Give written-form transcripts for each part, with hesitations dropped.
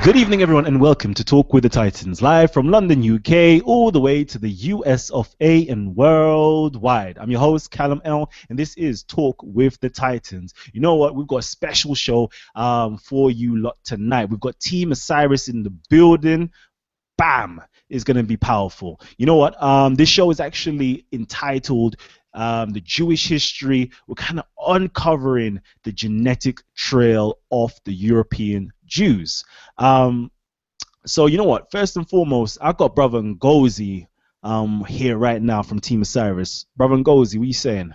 Good evening, everyone, and welcome to Talk with the Titans, live from London, UK, all the way to the US of A and worldwide. I'm your host, Kalam L, and this is Talk with the Titans. You know what? We've got a special show for you lot tonight. We've got Team Osiris in the building. Bam! Is going to be powerful. You know what? This show is actually entitled the Jewish history. We're kind of uncovering the genetic trail of the European Jews. So you know what? First and foremost, I've got brother Ngozi here right now from Team Osiris. Brother Ngozi, what are you saying?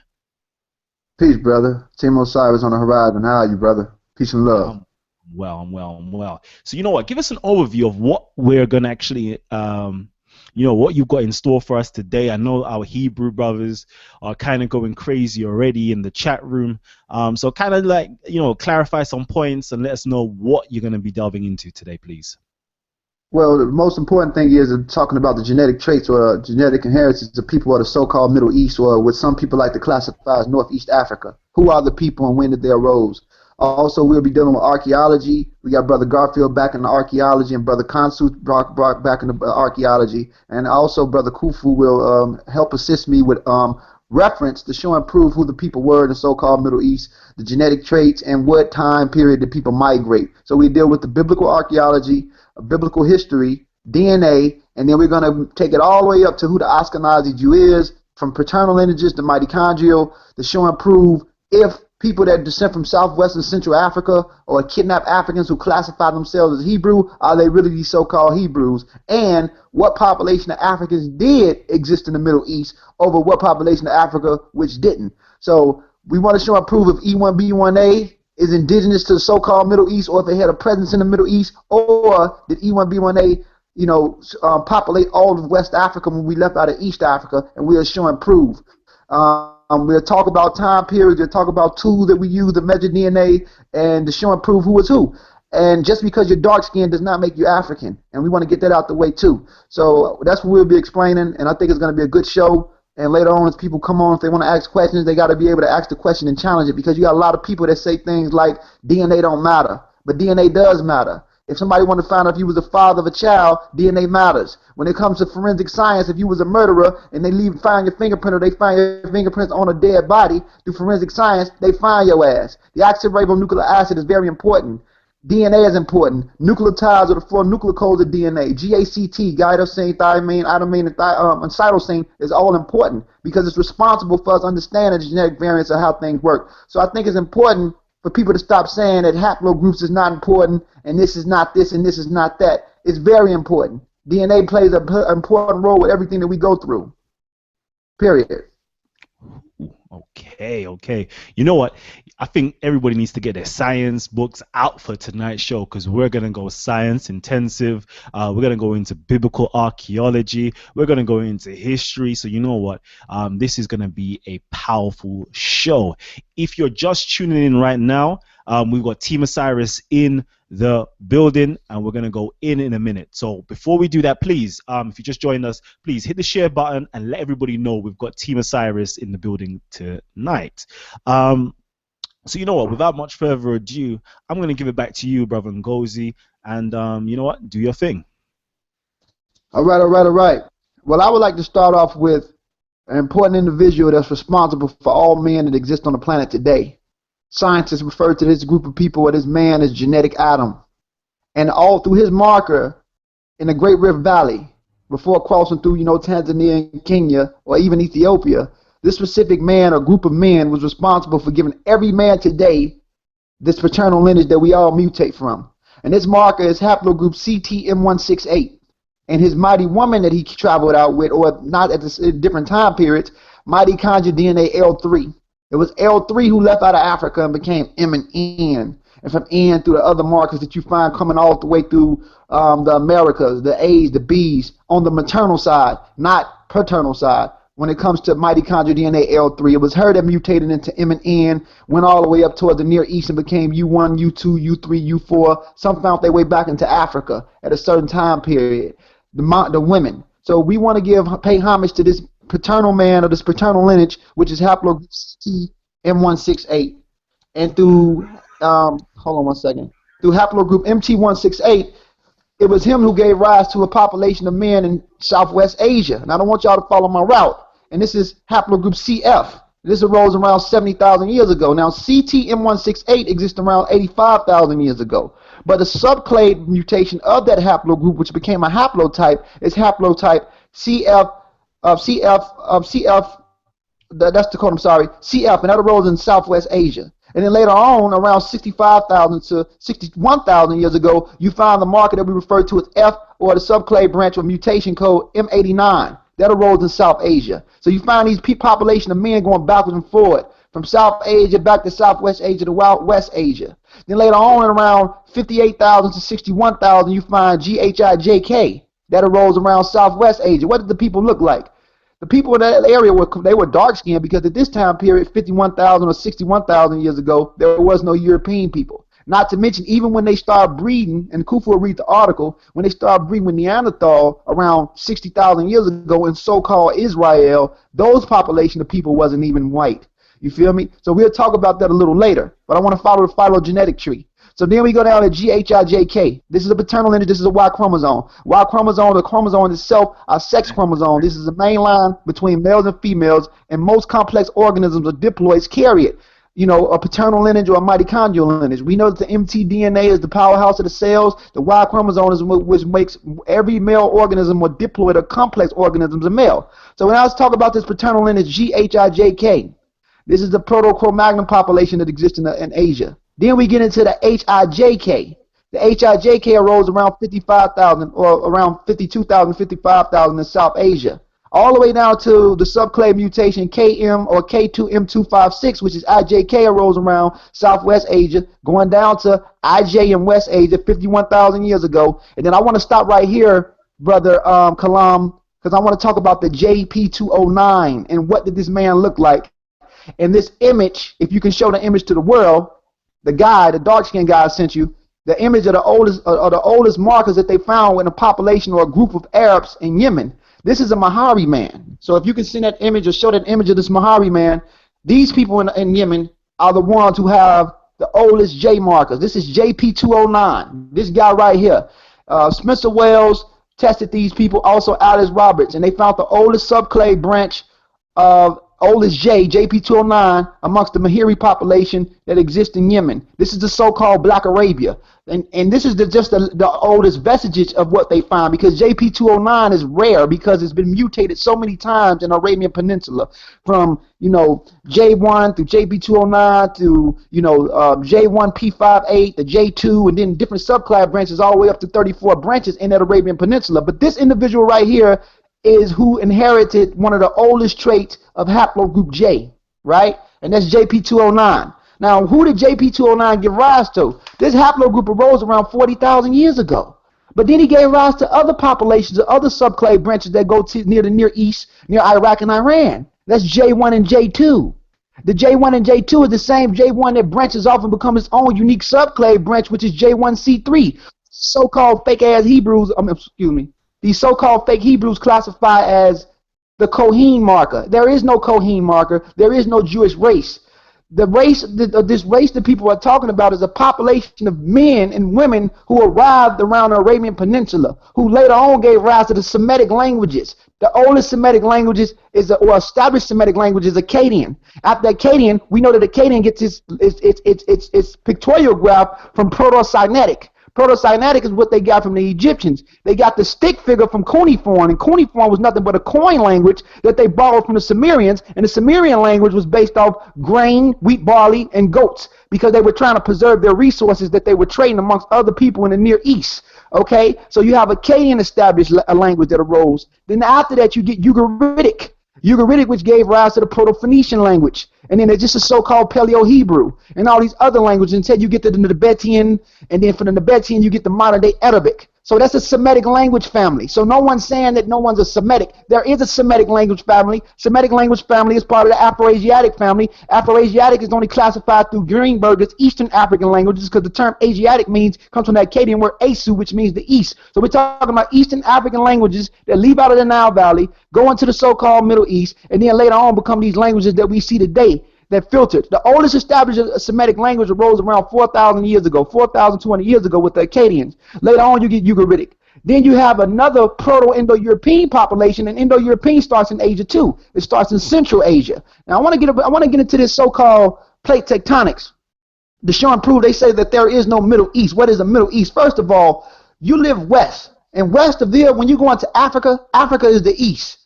Peace, brother. Team Osiris on the horizon. How are you, brother? Peace and love. I'm well. So you know what? Give us an overview of what we're gonna actually what you've got in store for us today. I know our Hebrew brothers are kind of going crazy already in the chat room. So kind of like, clarify some points and let us know what you're going to be delving into today, please. Well, the most important thing is talking about the genetic traits or genetic inheritance of people of the so-called Middle East, or what some people like to classify as Northeast Africa. Who are the people and when did they arose? Also, we'll be dealing with archaeology. We got Brother Garfield back in the archaeology, and Brother Khonsu brought back in the archaeology. And also, Brother Khufu will help assist me with reference to show and prove who the people were in the so-called Middle East, the genetic traits, and what time period did people migrate. So we deal with the biblical archaeology, biblical history, DNA, and then we're going to take it all the way up to who the Ashkenazi Jew is, from paternal lineages to mitochondrial, to show and prove if people that descend from Southwest and Central Africa or kidnapped Africans who classify themselves as Hebrew, are they really these so-called Hebrews? And what population of Africans did exist in the Middle East over what population of Africa which didn't? So we want to show and prove if E1B1A is indigenous to the so-called Middle East, or if it had a presence in the Middle East, or did E1B1A populate all of West Africa when we left out of East Africa, and we'll show and prove. We'll talk about time periods. We'll talk about tools that we use to measure DNA and to show and prove who is who. And just because you're dark skinned does not make you African. And we want to get that out the way too. So that's what we'll be explaining. And I think it's going to be a good show. And later on, as people come on, if they want to ask questions, they got to be able to ask the question and challenge it, because you got a lot of people that say things like DNA don't matter. But DNA does matter. If somebody wanted to find out if you was the father of a child, DNA matters. When it comes to forensic science, if you was a murderer and they find your fingerprint, or they find your fingerprints on a dead body through forensic science, they find your ass. The oxyribonucleic acid is very important. DNA is important. Nucleotides are the four nuclear codes of DNA. GACT, gytosine, thymine, adenine, and cytosine is all important because it's responsible for us understanding the genetic variants of how things work. So I think it's important for people to stop saying that haplogroups is not important and this is not this and this is not that. It's very important. DNA plays an important role with everything that we go through. Period. Okay. You know what? I think everybody needs to get their science books out for tonight's show, because we're going to go science intensive. We're going to go into biblical archaeology. We're going to go into history. So you know what? This is going to be a powerful show. If you're just tuning in right now, we've got Team Osiris in the building, and we're going to go in a minute. So before we do that, please, if you just joined us, please hit the share button and let everybody know we've got Team Osiris in the building tonight. So you know what, without much further ado, I'm going to give it back to you, brother Ngozi, and you know what, do your thing. All right. Well, I would like to start off with an important individual that's responsible for all men that exist on the planet today. Scientists refer to this group of people, or this man, as genetic Adam. And all through his marker in the Great Rift Valley, before crossing through, Tanzania and Kenya, or even Ethiopia, this specific man or group of men was responsible for giving every man today this paternal lineage that we all mutate from. And this marker is haplogroup CTM168. And his mighty woman that he traveled out with, or not at different time periods, mitochondrial DNA L3. It was L3 who left out of Africa and became M and N. And from N through the other markers that you find coming all the way through the Americas, the A's, the B's, on the maternal side, not paternal side. When it comes to mitochondrial DNA L3, it was her that mutated into M and N, went all the way up toward the Near East and became U1, U2, U3, U4. Some found their way back into Africa at a certain time period. The women. So we want to pay homage to this paternal man, or this paternal lineage, which is haplogroup M168. And through, hold on one second, through haplogroup MT168, It was him who gave rise to a population of men in Southwest Asia. And I don't want y'all to follow my route. And this is haplogroup CF. This arose around 70,000 years ago. Now, CTM168 exists around 85,000 years ago. But the subclade mutation of that haplogroup, which became a haplotype, is haplotype CF, that's the code, I'm sorry, CF, and that arose in Southwest Asia. And then later on, around 65,000 to 61,000 years ago, you find the marker that we refer to as F, or the subclade branch with mutation code M89. That arose in South Asia. So you find these population of men going backwards and forward from South Asia back to Southwest Asia to West Asia. Then later on, around 58,000 to 61,000, you find GHIJK. That arose around Southwest Asia. What did the people look like? The people in that area were dark skinned, because at this time period, 51,000 or 61,000 years ago, there was no European people. Not to mention, even when they started breeding, and Khufu will read the article, when they started breeding with Neanderthal around 60,000 years ago in so-called Israel, those population of people wasn't even white. You feel me? So we'll talk about that a little later. But I want to follow the phylogenetic tree. So then we go down to GHIJK. This is a paternal lineage. This is a Y chromosome. Y chromosome, the chromosome itself, a sex chromosome. This is a main line between males and females, and most complex organisms or diploids carry it. You know, a paternal lineage or a mitochondrial lineage. We know that the mtDNA is the powerhouse of the cells. The Y chromosome is which makes every male organism or diploid or complex organisms a male. So when I was talking about this paternal lineage, GHIJK, this is the Proto-Cro-Magnon population that exists in Asia. Then we get into the HIJK. The HIJK arose around 55,000 or around 52,000, 55,000 in South Asia. All the way down to the subclade mutation KM or K2M256, which is IJK, arose around Southwest Asia, going down to IJ in West Asia 51,000 years ago. And then I want to stop right here, brother Kalam, because I want to talk about the JP209 and what did this man look like. And this image, if you can show the image to the world, the guy, the dark-skinned guy I sent you, the image of the oldest markers that they found in a population or a group of Arabs in Yemen. This is a Mahari man. So if you can send that image or show that image of this Mahari man, these people in Yemen are the ones who have the oldest J markers. This is JP209. This guy right here. Spencer Wells tested these people, also Alice Roberts, and they found the oldest subclade branch of oldest JP209, amongst the Mahiri population that exists in Yemen. This is the so-called Black Arabia. And this is just the oldest vestiges of what they find, because JP209 is rare because it's been mutated so many times in the Arabian Peninsula, from, you know, J1 through JP209 to, you know, J1P58, the J2, and then different subclade branches all the way up to 34 branches in that Arabian Peninsula. But this individual right here is who inherited one of the oldest traits of haplogroup J, right? And that's JP209. Now, who did JP209 give rise to? This haplogroup arose around 40,000 years ago. But then he gave rise to other populations, other subclade branches that go to near the Near East, near Iraq and Iran. That's J1 and J2. The J1 and J2 is the same J1 that branches off and becomes its own unique subclade branch, which is J1C3. So-called fake-ass Hebrews, these so-called fake Hebrews classify as the Kohen marker. There is no Kohen marker. There is no Jewish race. The race, this race that people are talking about, is a population of men and women who arrived around the Arabian Peninsula, who later on gave rise to the Semitic languages. The oldest Semitic languages or established Semitic language is Akkadian. After Akkadian, we know that Akkadian gets its pictorial graph from Proto-Sinaitic. Proto-Sinaitic is what they got from the Egyptians. They got the stick figure from cuneiform, and cuneiform was nothing but a coin language that they borrowed from the Sumerians, and the Sumerian language was based off grain, wheat, barley, and goats, because they were trying to preserve their resources that they were trading amongst other people in the Near East. Okay, so you have Akkadian established a language that arose. Then after that, you get Ugaritic. Ugaritic, which gave rise to the Proto-Phoenician language. And then there's just a so-called Paleo-Hebrew and all these other languages until you get to the Nabataean, and then from the Nabataean you get the modern-day Arabic. So that's a Semitic language family. So no one's saying that no one's a Semitic. There is a Semitic language family. Semitic language family is part of the Afro-Asiatic family. Afro-Asiatic is only classified through Greenberg as Eastern African languages, because the term Asiatic comes from the Akkadian word Asu, which means the East. So we're talking about Eastern African languages that leave out of the Nile Valley, go into the so-called Middle East, and then later on become these languages that we see today. that filtered. The oldest established Semitic language arose around 4,000 years ago, 4,200 years ago with the Akkadians. Later on, you get Ugaritic. Then you have another Proto-Indo-European population, and Indo-European starts in Asia too. It starts in Central Asia. Now, I want to get into this so-called plate tectonics. To show and prove, they say that there is no Middle East. What is the Middle East? First of all, you live west, and west of there, when you go into Africa, Africa is the east.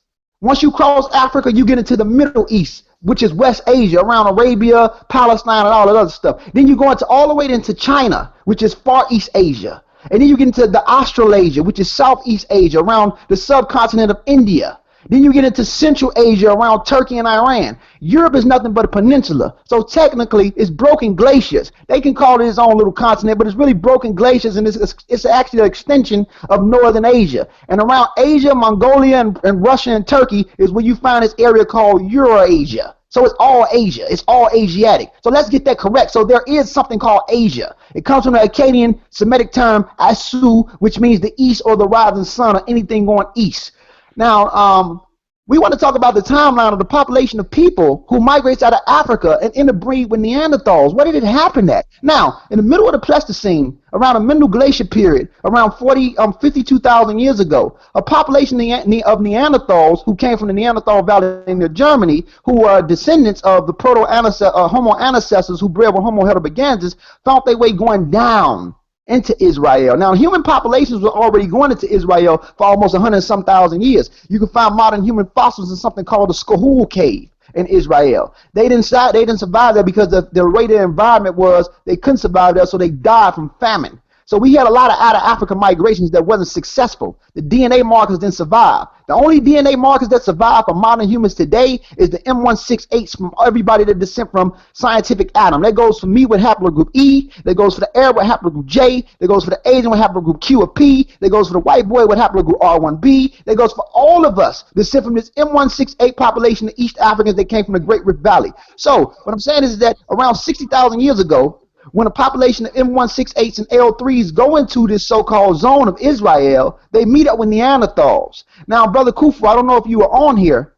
Once you cross Africa, you get into the Middle East, which is West Asia, around Arabia, Palestine, and all that other stuff. Then you go into all the way into China, which is Far East Asia. And then you get into the Australasia, which is Southeast Asia, around the subcontinent of India. Then you get into Central Asia, around Turkey and Iran. Europe is nothing but a peninsula. So technically, it's broken glaciers. They can call it its own little continent, but it's really broken glaciers, and it's actually an extension of northern Asia. And around Asia, Mongolia, and Russia and Turkey is where you find this area called Eurasia. So it's all Asia. It's all Asiatic. So let's get that correct. So there is something called Asia. It comes from the Akkadian Semitic term Asu, which means the east or the rising sun or anything going east. Now, we want to talk about the timeline of the population of people who migrates out of Africa and interbreed with Neanderthals. Where did it happen at? Now, in the middle of the Pleistocene, around the Middle Glacier period, around 52,000 years ago, a population of Neanderthals who came from the Neanderthal Valley in Germany, who are descendants of the Homo ancestors who bred with Homo heidelbergensis, found their way going down into Israel. Now, human populations were already going into Israel for almost 100-some thousand years. You can find modern human fossils in something called the Khufu cave in Israel. They didn't survive there because the way their environment was, they couldn't survive there, so they died from famine. So we had a lot of out-of-Africa migrations that wasn't successful. The DNA markers didn't survive. The only DNA markers that survive for modern humans today is the M168 from everybody that descend from scientific Adam. That goes for me with haplogroup E. That goes for the Arab with haplogroup J. That goes for the Asian with haplogroup Q or P. That goes for the white boy with haplogroup R1B. That goes for all of us that descend from this M168 population of East Africans that came from the Great Rift Valley. So what I'm saying is that around 60,000 years ago, when a population of M168s and L3s go into this so-called zone of Israel, they meet up with Neanderthals. Now, Brother Khufu, I don't know if you were on here.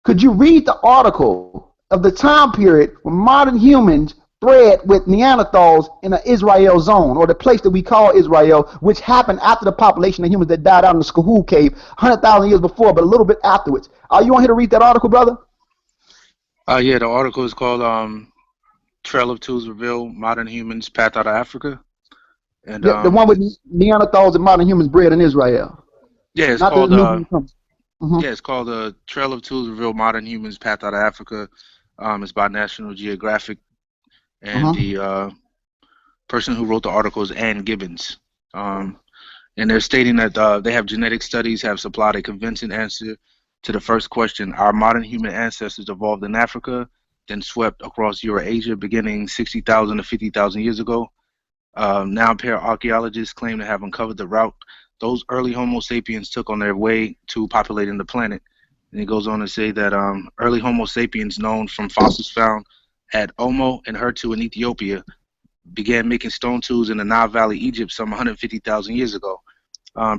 Could you read the article of the time period when modern humans bred with Neanderthals in the Israel zone, or the place that we call Israel, which happened after the population of humans that died out in the Khufu cave 100,000 years before, but a little bit afterwards? Are you on here to read that article, brother? Yeah, the article is called Trail of Tools Reveal Modern Humans Path Out of Africa. And the one with Neanderthals and modern humans bred in Israel. Yeah, it's called it's called Trail of Tools Reveal Modern Humans Path Out of Africa. It's by National Geographic, and the person who wrote the article is Ann Gibbons. And they're stating that they have genetic studies have supplied a convincing answer to the first question: our modern human ancestors evolved in Africa, then swept across Eurasia beginning 60,000 to 50,000 years ago. Now pair archaeologists claim to have uncovered the route those early Homo sapiens took on their way to populating the planet. And he goes on to say that early Homo sapiens, known from fossils found at Omo and Hertu in Ethiopia, began making stone tools in the Nile Valley, Egypt, some 150,000 years ago.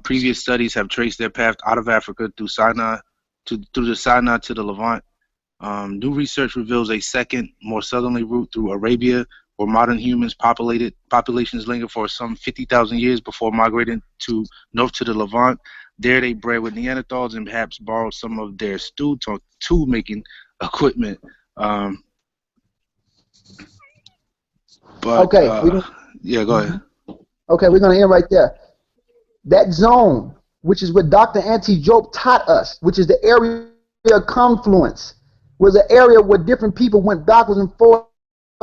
Previous studies have traced their path out of Africa through Sinai, through the Sinai to the Levant. New research reveals a second, more southerly route through Arabia, where modern humans populations lingered for some 50,000 years before migrating to north to the Levant. There they bred with Neanderthals and perhaps borrowed some of their tool-making equipment. Yeah, go ahead. Okay, we're going to end right there. That zone, which is what Dr. Auntie Job taught us, which is the area of confluence, was an area where different people went backwards and forward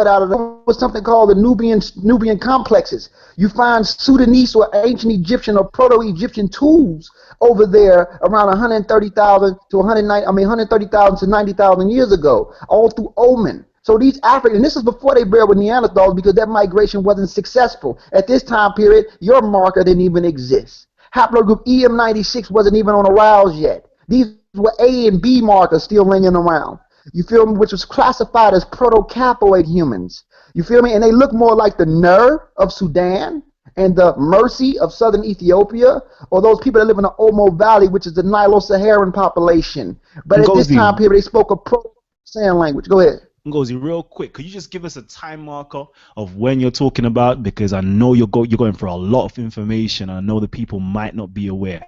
out of was something called the Nubian complexes. You find Sudanese or ancient Egyptian or Proto-Egyptian tools over there around 130,000 to 130,000 to 90,000 years ago, all through Oman. So these Africans, and this is before they bred with Neanderthals because that migration wasn't successful. At this time period, your marker didn't even exist. Haplogroup EM96 wasn't even on arouse yet. These were A and B markers still ringing around. You feel me? Which was classified as proto-Capoid humans. You feel me? And they look more like the Nur of Sudan and the Mercy of southern Ethiopia, or those people that live in the Omo Valley, which is the Nilo-Saharan population. But at this time period, they spoke a proto-Saharan language. Go ahead. Ngozi, real quick, could you just give us a time marker of when you're talking about? Because I know you're going for a lot of information. I know the people might not be aware.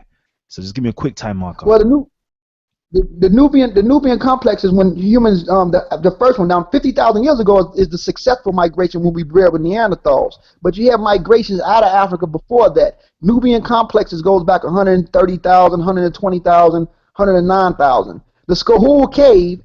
So just give me a quick time marker. Well, the Nubian complex is when humans, the first one down 50,000 years ago is the successful migration when we bred with Neanderthals. But you have migrations out of Africa before that. Nubian complexes goes back 130,000, 120,000, 109,000. The Skahul cave,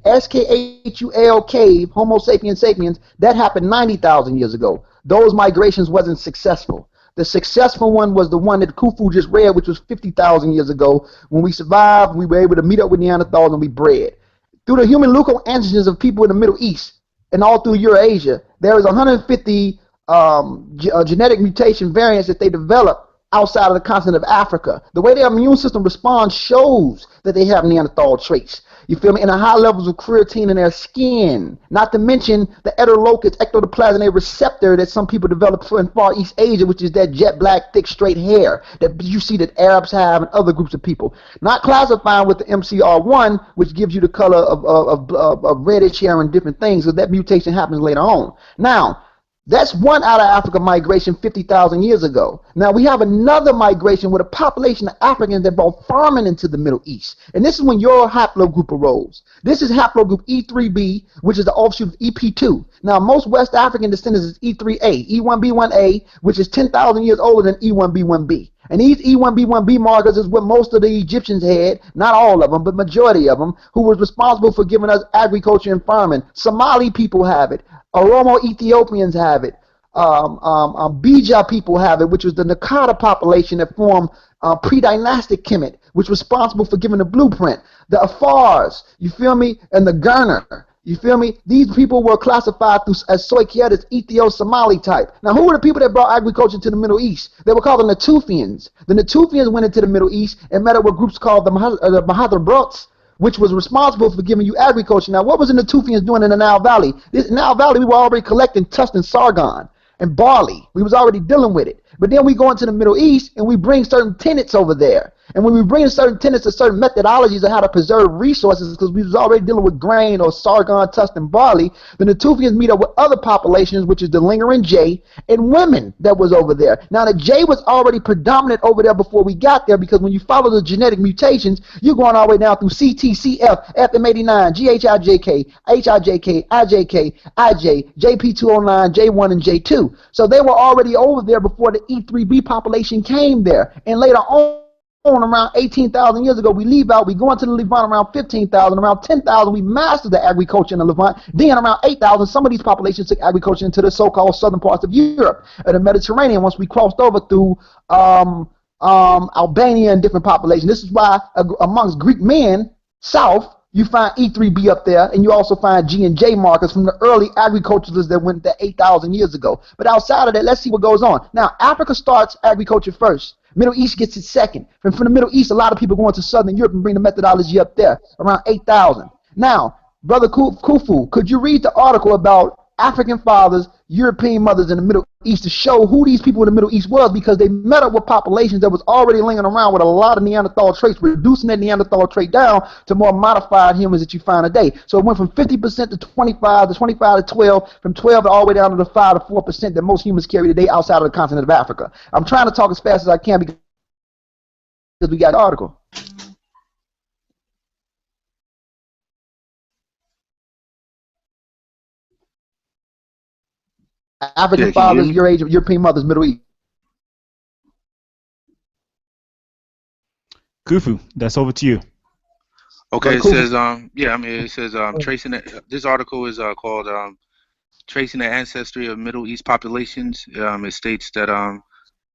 Shul cave, Homo sapiens sapiens, that happened 90,000 years ago. Those migrations wasn't successful. The successful one was the one that Khufu just read, which was 50,000 years ago. When we survived, we were able to meet up with Neanderthals and we bred. Through the human leucal antigens of people in the Middle East and all through Eurasia, there is 150 genetic mutation variants that they developed outside of the continent of Africa. The way their immune system responds shows that they have Neanderthal traits. You feel me? And the high levels of creatine in their skin. Not to mention the heterolocus ectoplasmic receptor that some people develop in Far East Asia, which is that jet black, thick, straight hair that you see that Arabs have and other groups of people. Not classifying with the MCR1, which gives you the color of reddish hair and different things, because that mutation happens later on. Now, that's one out of Africa migration 50,000 years ago. Now we have another migration with a population of Africans that brought farming into the Middle East. And this is when your haplogroup arose. This is haplogroup E3b, which is the offshoot of EP2. Now most West African descendants is E3a, E1b1a, which is 10,000 years older than E1b1b. And these E1b1b markers is what most of the Egyptians had, not all of them, but majority of them, who was responsible for giving us agriculture and farming. Somali people have it. Oromo Ethiopians have it. Bija people have it, which was the Nakata population that formed pre-dynastic Kemet, which was responsible for giving the blueprint. The Afars, you feel me, and the Gurner, you feel me? These people were classified as Soikietis, Ethio-Somali type. Now, who were the people that brought agriculture to the Middle East? They were called the Natufians. The Natufians went into the Middle East and met up with groups called the Mahadra, which was responsible for giving you agriculture. Now, what was the Natufians doing in the Nile Valley? This Nile Valley, we were already collecting tust and sargon and barley. We was already dealing with it. But then we go into the Middle East and we bring certain tenets over there. And when we bring certain tenets and certain methodologies of how to preserve resources, because we was already dealing with grain or sargon, tust, and barley, the Natufians meet up with other populations, which is the lingering Jay, and women that was over there. Now, the Jay was already predominant over there before we got there, because when you follow the genetic mutations, you're going all the way down through CTCF, FM89, GHIJK, HIJK, IJK, IJ, JP209, J1, and J2. So they were already over there before the E3b population came there. And later on, around 18,000 years ago, we leave out, we go into the Levant around 15,000, around 10,000, we mastered the agriculture in the Levant. Then around 8,000, some of these populations took agriculture into the so-called southern parts of Europe and the Mediterranean once we crossed over through Albania and different populations. This is why amongst Greek men, south, you find E3b up there, and you also find G and J markers from the early agriculturists that went there 8,000 years ago. But outside of that, let's see what goes on. Now, Africa starts agriculture first. Middle East gets it second. From the Middle East, a lot of people go into Southern Europe and bring the methodology up there, around 8,000. Now, Brother Khufu, could you read the article about African fathers, European mothers in the Middle East to show who these people in the Middle East was, because they met up with populations that was already lingering around with a lot of Neanderthal traits, reducing that Neanderthal trait down to more modified humans that you find today. So it went from 50% to 25, to 25 to 12, from 12 to all the way down to the 5 to 4% that most humans carry today outside of the continent of Africa. I'm trying to talk as fast as I can because we got the article. African fathers, your age, European mothers, Middle East. Khufu, that's over to you. Okay, it says, it says, tracing it. This article is called Tracing the Ancestry of Middle East Populations. It states that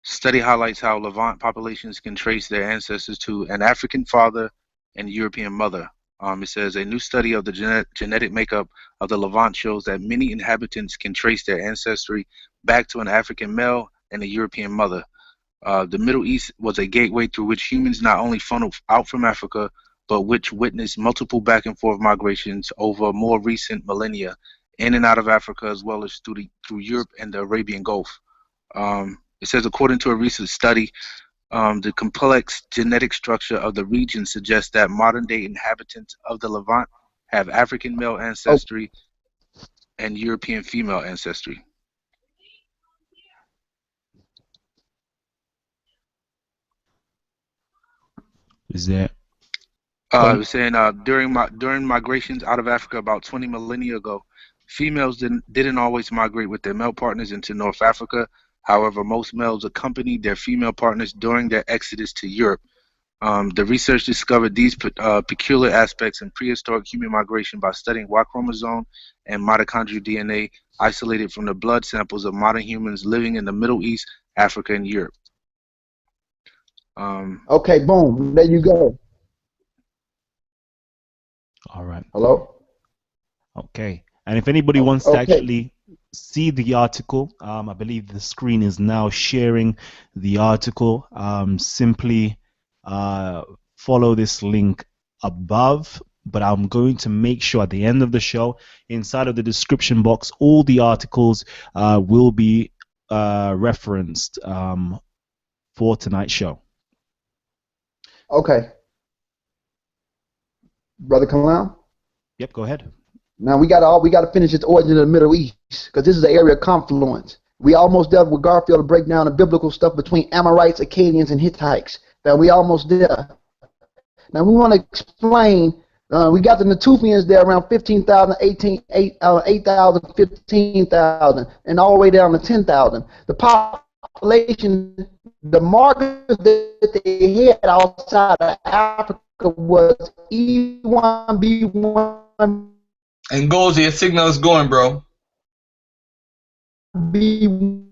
study highlights how Levant populations can trace their ancestors to an African father and European mother. It says a new study of the genetic makeup of the Levant shows that many inhabitants can trace their ancestry back to an African male and a European mother. The Middle East was a gateway through which humans not only funneled out from Africa, but which witnessed multiple back and forth migrations over more recent millennia in and out of Africa, as well as through Europe and the Arabian Gulf. It says, according to a recent study, the complex genetic structure of the region suggests that modern-day inhabitants of the Levant have African male ancestry. and European female ancestry. Is there? I was saying during migrations out of Africa about 20 millennia ago, females didn't always migrate with their male partners into North Africa. However, most males accompanied their female partners during their exodus to Europe. The research discovered these peculiar aspects in prehistoric human migration by studying Y chromosome and mitochondrial DNA isolated from the blood samples of modern humans living in the Middle East, Africa, and Europe. Okay, boom. There you go. All right. Hello? Okay. And if anybody wants to actually see the article, I believe the screen is now sharing the article. Simply follow this link above, but I'm going to make sure at the end of the show, inside of the description box, all the articles will be referenced for tonight's show. Okay. Brother Kalam? Yep, go ahead. Now we got to finish this origin of the Middle East, because this is the area of confluence. We almost dealt with Garfield to break down the biblical stuff between Amorites, Akkadians, and Hittites. That we almost there. Now we want to explain. We got the Natufians there around 15,000, 8,000, 15,000, and all the way down to 10,000. The population, the markers that they had outside of Africa was E1, B1. And Ngozi, your signal is going, bro. B1.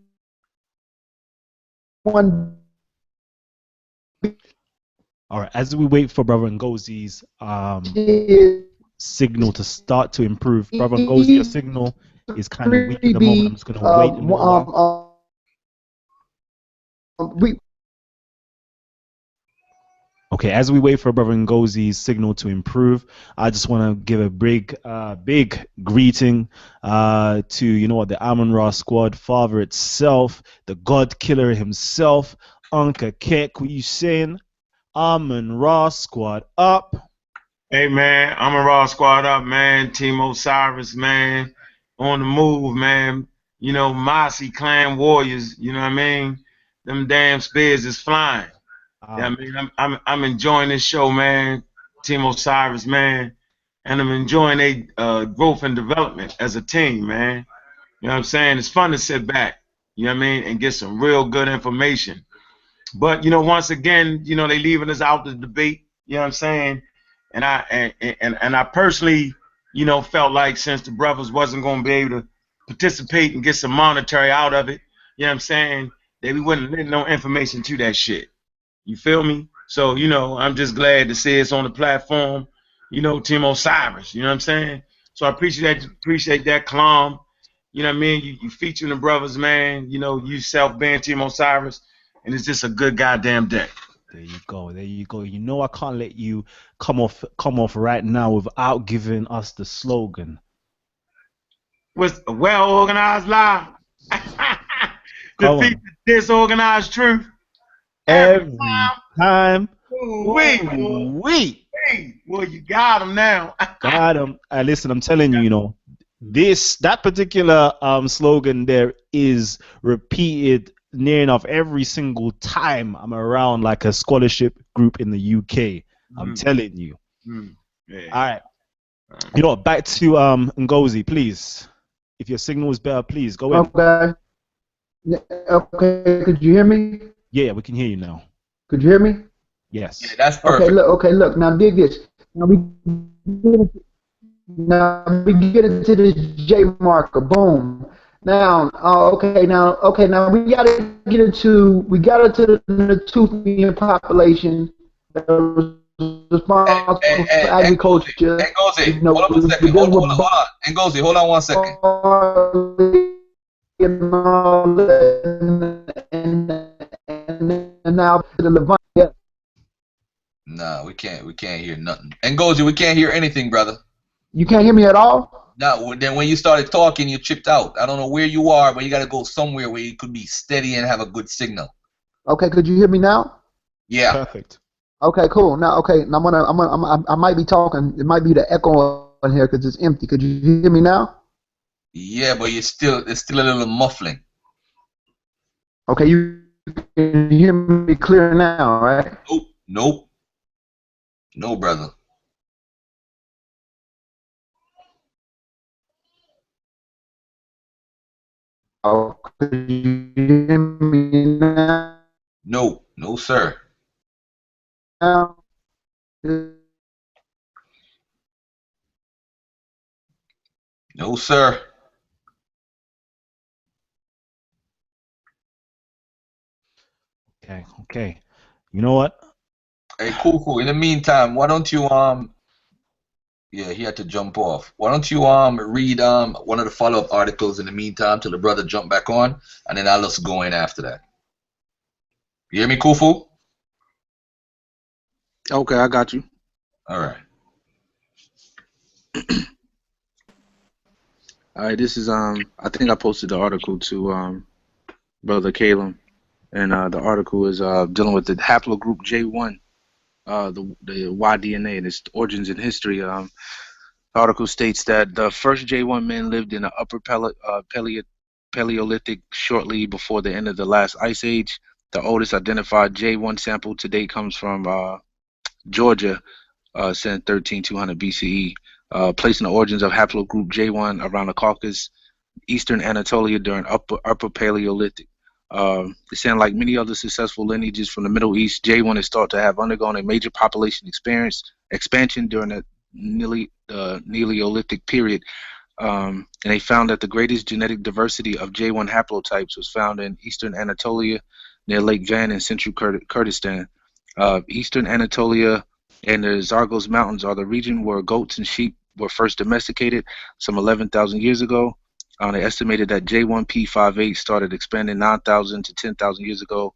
All right, as we wait for Brother Ngozi's signal to start to improve, Brother Ngozi, your signal is kind of weak at the moment. I'm just going to wait a little while. Okay, as we wait for Brother Ngozi's signal to improve, I just want to give a big greeting to, the Amon-Ra squad, Father itself, the God Killer himself, Uncle Kek, what you saying? Amon-Ra squad up. Hey, man, Amon-Ra squad up, man. Team Osiris, man, on the move, man. Mossy clan warriors, you know what I mean? Them damn spears is flying. Yeah, I mean, I'm enjoying this show, man. Team Osiris, man, and I'm enjoying their growth and development as a team, man. You know what I'm saying? It's fun to sit back, you know what I mean, and get some real good information. But once again, they leaving us out the debate. You know what I'm saying? And I personally, felt like since the brothers wasn't going to be able to participate and get some monetary out of it, you know what I'm saying, that we wouldn't let no information to that shit. You feel me? So, I'm just glad to see it's on the platform, Team Osiris, you know what I'm saying? So I appreciate that, Kalam. You know what I mean? You featuring the brothers, man, you self-band Team Osiris, and it's just a good goddamn day. There you go. There you go. I can't let you come off right now without giving us the slogan. With a well-organized lie. Defeat the disorganized truth. Every time. Wait. Well, you got him now. Got him. Listen, I'm telling you, that particular slogan there is repeated near enough every single time I'm around like a scholarship group in the UK. I'm telling you. Yeah. All right. Back to Ngozi, please. If your signal is better, please go in. Okay. Could you hear me? Yeah, we can hear you now. Could you hear me? Yes. Yeah, that's perfect. Okay, look. Now dig this. Now we get into this J marker. Boom. Now, now we gotta get into the Natufian population that was responsible for agriculture. Ngozi, hold on 1 second. Hold on. Ngozi, hold on 1 second. And now to the Levant. Yeah. No, we can't hear nothing. Ngozi, we can't hear anything, brother. You can't hear me at all? No, then when you started talking, you chipped out. I don't know where you are, but you got to go somewhere where you could be steady and have a good signal. Okay, could you hear me now? Yeah. Perfect. Okay, cool. Now, I might be talking. It might be the echo in here because it's empty. Could you hear me now? Yeah, but it's still a little muffling. Okay, you can hear me clear now, right? Nope. No, brother. Oh, could you hear me now? No, sir. No, sir. Okay. You know what? Hey, Khufu, in the meantime, why don't you yeah, he had to jump off. Why don't you read one of the follow-up articles in the meantime till the brother jump back on, and then I'll just go in after that. You hear me, Khufu? Okay, I got you. All right. All right, this is I think I posted the article to brother Kalam, and the article is dealing with the haplogroup J1, the Y-DNA and its origins and history. The article states that the first J1 men lived in the upper Paleolithic shortly before the end of the last ice age. The oldest identified J1 sample to date comes from Georgia, sent 13,200 BCE, placing the origins of haplogroup J1 around the Caucasus, eastern Anatolia during upper Paleolithic. It's saying, like many other successful lineages from the Middle East, J1 is thought to have undergone a major population expansion during the Neolithic period. And they found that the greatest genetic diversity of J1 haplotypes was found in eastern Anatolia near Lake Van in central Kurdistan. Eastern Anatolia and the Zagros Mountains are the region where goats and sheep were first domesticated some 11,000 years ago. They estimated that J1P58 started expanding 9,000 to 10,000 years ago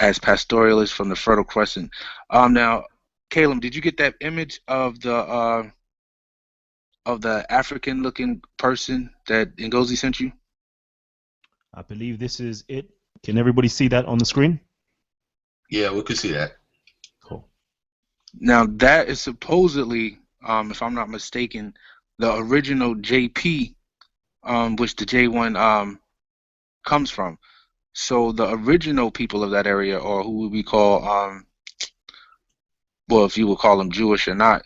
as pastoralists from the Fertile Crescent. Now, Kalam, did you get that image of the African-looking person that Ngozi sent you? I believe this is it. Can everybody see that on the screen? Yeah, we could see that. Cool. Now, that is supposedly, if I'm not mistaken, the original JP, which the J1 comes from. So the original people of that area, or who we call, well, if you would call them Jewish or not,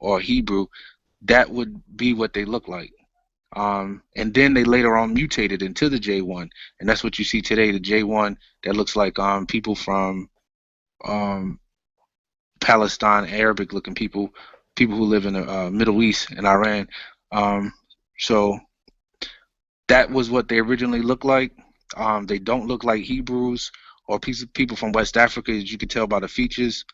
or Hebrew, that would be what they look like. And then they later on mutated into the J1, and that's what you see today, the J1 that looks like people from Palestine, Arabic-looking people who live in the Middle East and Iran. So that was what they originally looked like. They don't look like Hebrews or people from West Africa, as you can tell by the features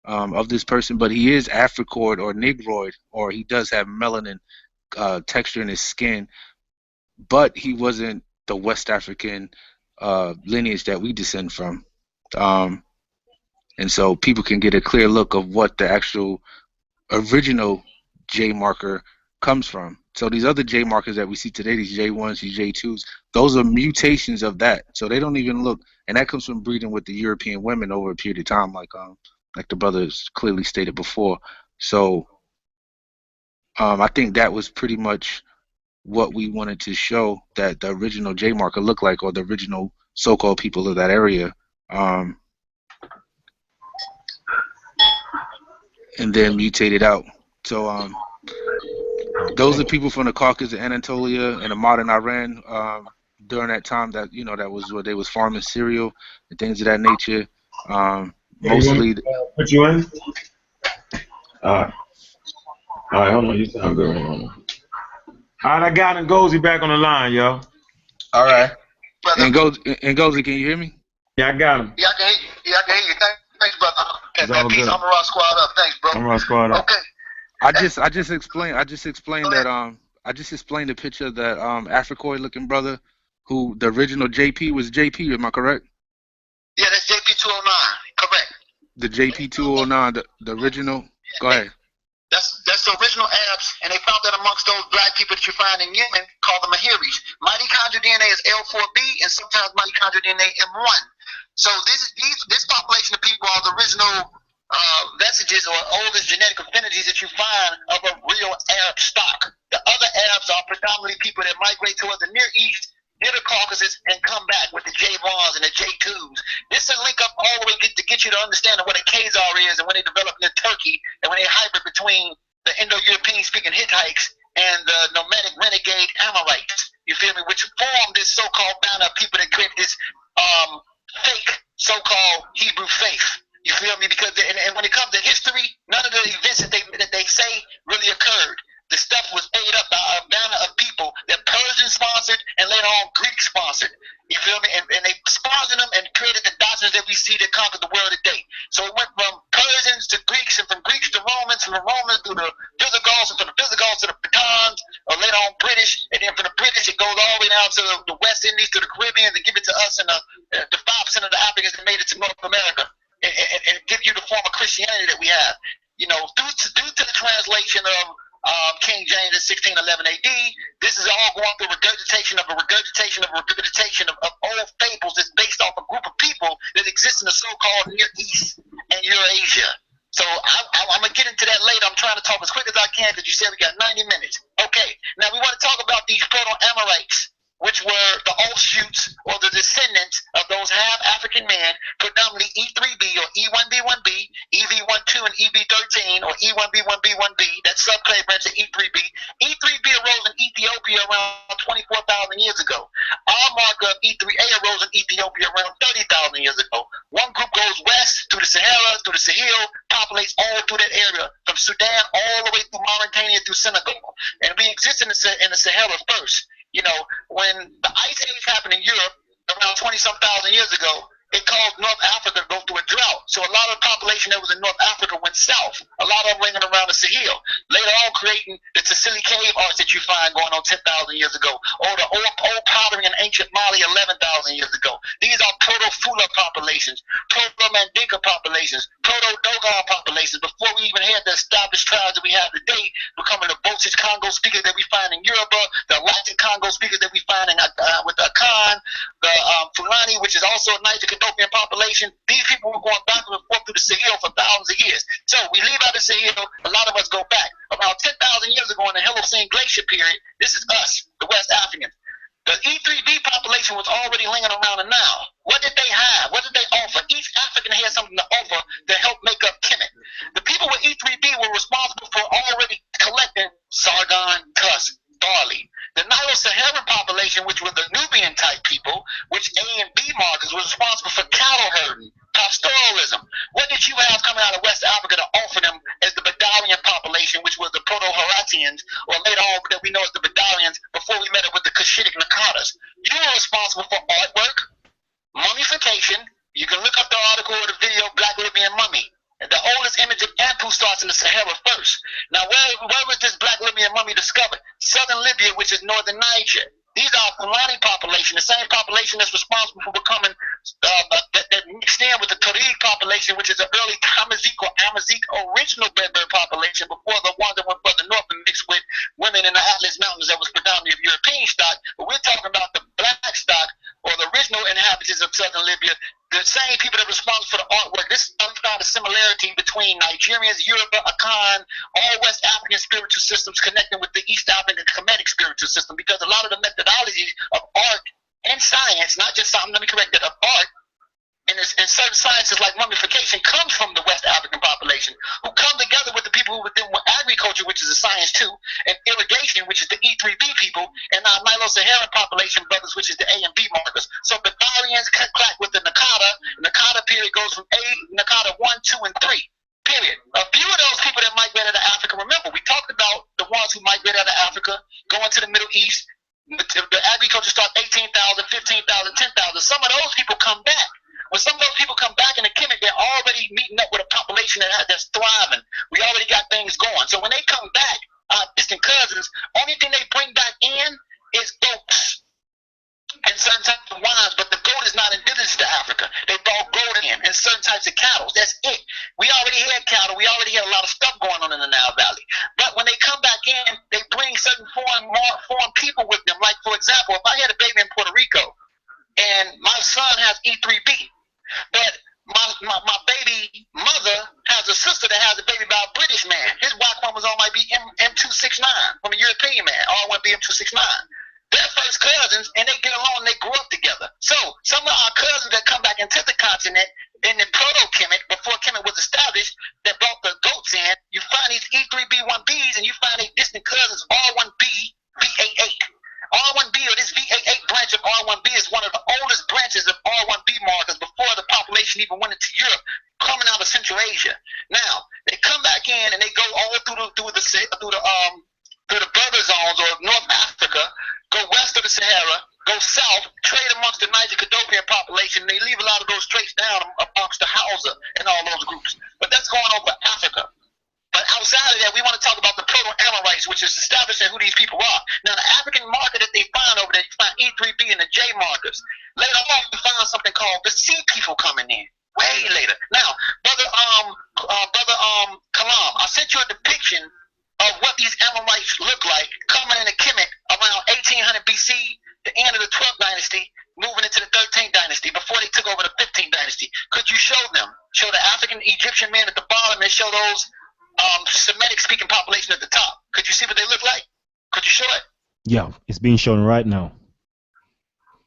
of this person, but he is Africoid or Negroid, or he does have melanin texture in his skin, but he wasn't the West African lineage that we descend from. And so people can get a clear look of what the actual original J marker comes from. So these other J markers that we see today, these J1s, these J2s, those are mutations of that. So they don't even look, and that comes from breeding with the European women over a period of time, like the brothers clearly stated before. So I think that was pretty much what we wanted to show, that the original J marker looked like, or the original so-called people of that area. And then mutated out. So those are people from the Caucasus and Anatolia and the modern Iran during that time, that that was where they was farming cereal and things of that nature. Mostly. Put you in. All right, hold on. You sound good. Hold on. All right, I got Ngozi back on the line, yo. All right. Ngozi, can you hear me? Yeah, I got him. Yeah, I can hear you. Thanks, brother. Okay, man, peace. Good. I'm a raw squad up. Thanks, bro. I'm raw squad up. Okay. I just explained that I just explained the picture of that Africoid looking brother, who the original JP was JP. Am I correct? Yeah, that's JP209. Correct. The JP209, the original. Go ahead. That's the original Arabs, and they found that amongst those black people that you find in Yemen, called the Mahiris. Mitochondrial DNA is L4B, and sometimes mitochondrial DNA M1. So this population of people are the original. That's vestiges or oldest genetic affinities that you find of a real Arab stock. The other Arabs are predominantly people that migrate towards the Near East, near the Caucasus, and come back with the J1s and the J2s. This will link up all the way to get you to understand what a Khazar is and when they developed in Turkey and when they hybrid between the Indo-European speaking Hittites and the nomadic renegade Amorites. You feel me? Which formed this so-called band of people that created this fake so-called Hebrew faith. You feel me? Because and when it comes to history, none of the events that they say really occurred. The stuff was made up by a band of people that Persian sponsored and later on Greek sponsored. You feel me? And they sponsored them and created the doctrines that we see that conquered the world today. So it went from Persians to Greeks, and from Greeks to Romans, from the Romans to the Visigoths, and from the Visigoths to the Britons, or later on British, and then from the British it goes all the way down to the West Indies, to the Caribbean, and give it to us, and the 5% of the Africans that made it to North America, and give you the form of Christianity that we have. You know, due to the translation of King James in 1611 AD, this is all going through regurgitation of old fables that's based off a group of people that exist in the so-called Near East and Eurasia. So I'm going to get into that later. I'm trying to talk as quick as I can because you said we got 90 minutes. Okay, now we want to talk about these Proto-Amorites, which were the offshoots or the descendants of those half-African men, predominantly E3B or E1B1B, EV12 and EV13, or E1B1B1B, that subclade branch of E3B. E3B arose in Ethiopia around 24,000 years ago. Our marker of E3A arose in Ethiopia around 30,000 years ago. One group goes west through the Sahara, through the Sahel, populates all through that area, from Sudan all the way through Mauritania, through Senegal. And we exist in the Sahara first. You know, when the Ice Age happened in Europe around 20-some thousand years ago, it caused North Africa to go through a drought. So a lot of the population that was in North Africa went south. A lot of them ringing around the Sahel. Later on, creating the Sicily cave arts that you find going on 10,000 years ago, or the old pottery in ancient Mali 11,000 years ago. These are Proto-Fula populations, Proto-Mandinka populations, Proto-Dogon populations, before we even had the established tribes that we have today, becoming the Bochic Congo speakers that we find in Europe, the Lactic Congo speakers that we find in with the Akan, the Fulani, which is also a Niger-Kadopian population. These people were going back and forth through the Sahel for thousands of years. So we leave out the Sahel, a lot of us go back. About 10,000 years ago in the Holocene Glacier period, this is us, the West Africans. The E3B population was already lingering around the Nile. What did they have? What did they offer? Each African had something to offer to help make up Kemet. The people with E3B were responsible for already collecting sargon, tusk, barley. The Nilo-Saharan population, which were the Nubian type people, which A and B markers, were responsible for cattle herding, pastoralism. What did you have coming out of West Africa to offer them as the Badalian population, which was the Proto-Horatians, or later on that we know as the Badalians, before we met up with the Cushitic Nakatas? You were responsible for artwork, mummification. You can look up the article or the video, Black Libyan Mummy. And the oldest image of Anpu starts in the Sahara first. Now, where was this Black Libyan mummy discovered? Southern Libya, which is northern Niger. These are Fulani population, the same population that's responsible for becoming that mixed in with the Tariq population, which is the early Tamaziq or Amazigh original Berber population before the ones that went further north and mixed with women in the Atlas Mountains that was predominantly of European stock. But we're talking about the black stock or the original inhabitants of southern Libya, the same people that are responsible for the artwork. This found a similarity between Nigerians, Yoruba, Akan, all West African spiritual systems connecting with the East African Kemetic spiritual system, because a lot of the methodologies of art and science, not just something, let me correct that, of art and certain sciences like mummification comes from the West African population, who come together with the people who were dealing with agriculture, which is a science too, and irrigation, which is the E3B people, and our Nilo-Saharan population brothers, which is the A and B markers. So the Badalians clack with the Nakada. Nakada period goes from Nakada 1, 2, and 3. Period. A few of those people that migrated out of Africa, remember, we talked about the ones who migrated out of Africa, going to the Middle East. The agriculture started 18,000, 15,000, 10,000. Some of those people come back. When some of those people come back in the Kemet, they're already meeting up with a population that's thriving. We already got things going. So when they come back, distant cousins, only thing they bring back in is goats and certain types of wines, but the goat is not indigenous to Africa. They brought goat in and certain types of cattle. That's it. We already had cattle. We already had a lot of stuff going on in the Nile Valley. But when they come back in, they bring certain foreign people with them. Like, for example, if I had a baby in Puerto Rico and my son has E3B, but my baby mother has has a sister that has a baby by a British man. His Y chromosome might be M269 from a European man, R1B M269. They're first cousins, and they get along, and they grew up together. So some of our cousins that come back into the continent in the proto-Kemet, before Kemet was established, that brought the goats in, you find these E3B1Bs, and you find their distant cousins R1B, VA8. R1B, or this VA8 branch of R1B, is one of the oldest branches of R1B markers before the population even went into Europe, coming out of Central Asia. Now they come back in, and they go all through the brother zones, or North Africa, go west of the Sahara, go south, trade amongst the Niger-Kadopian population, and they leave a lot of those traits down amongst the Hausa and all those groups. But that's going on for Africa. But outside of that, we want to talk about the Proto-Amorites, which is establishing who these people are. Now, the African marker that they find over there, you find E3B and the J markers. Later on, you find something called the C people coming in. Way later. Now, brother Kalam, I sent you a depiction of what these Amorites look like coming in the Kemet around 1800 BC, the end of the 12th dynasty, moving into the 13th dynasty, before they took over the 15th dynasty. Could you show them? Show the African Egyptian men at the bottom, and show those Semitic-speaking population at the top. Could you see what they look like? Could you show it? Yeah, it's being shown right now.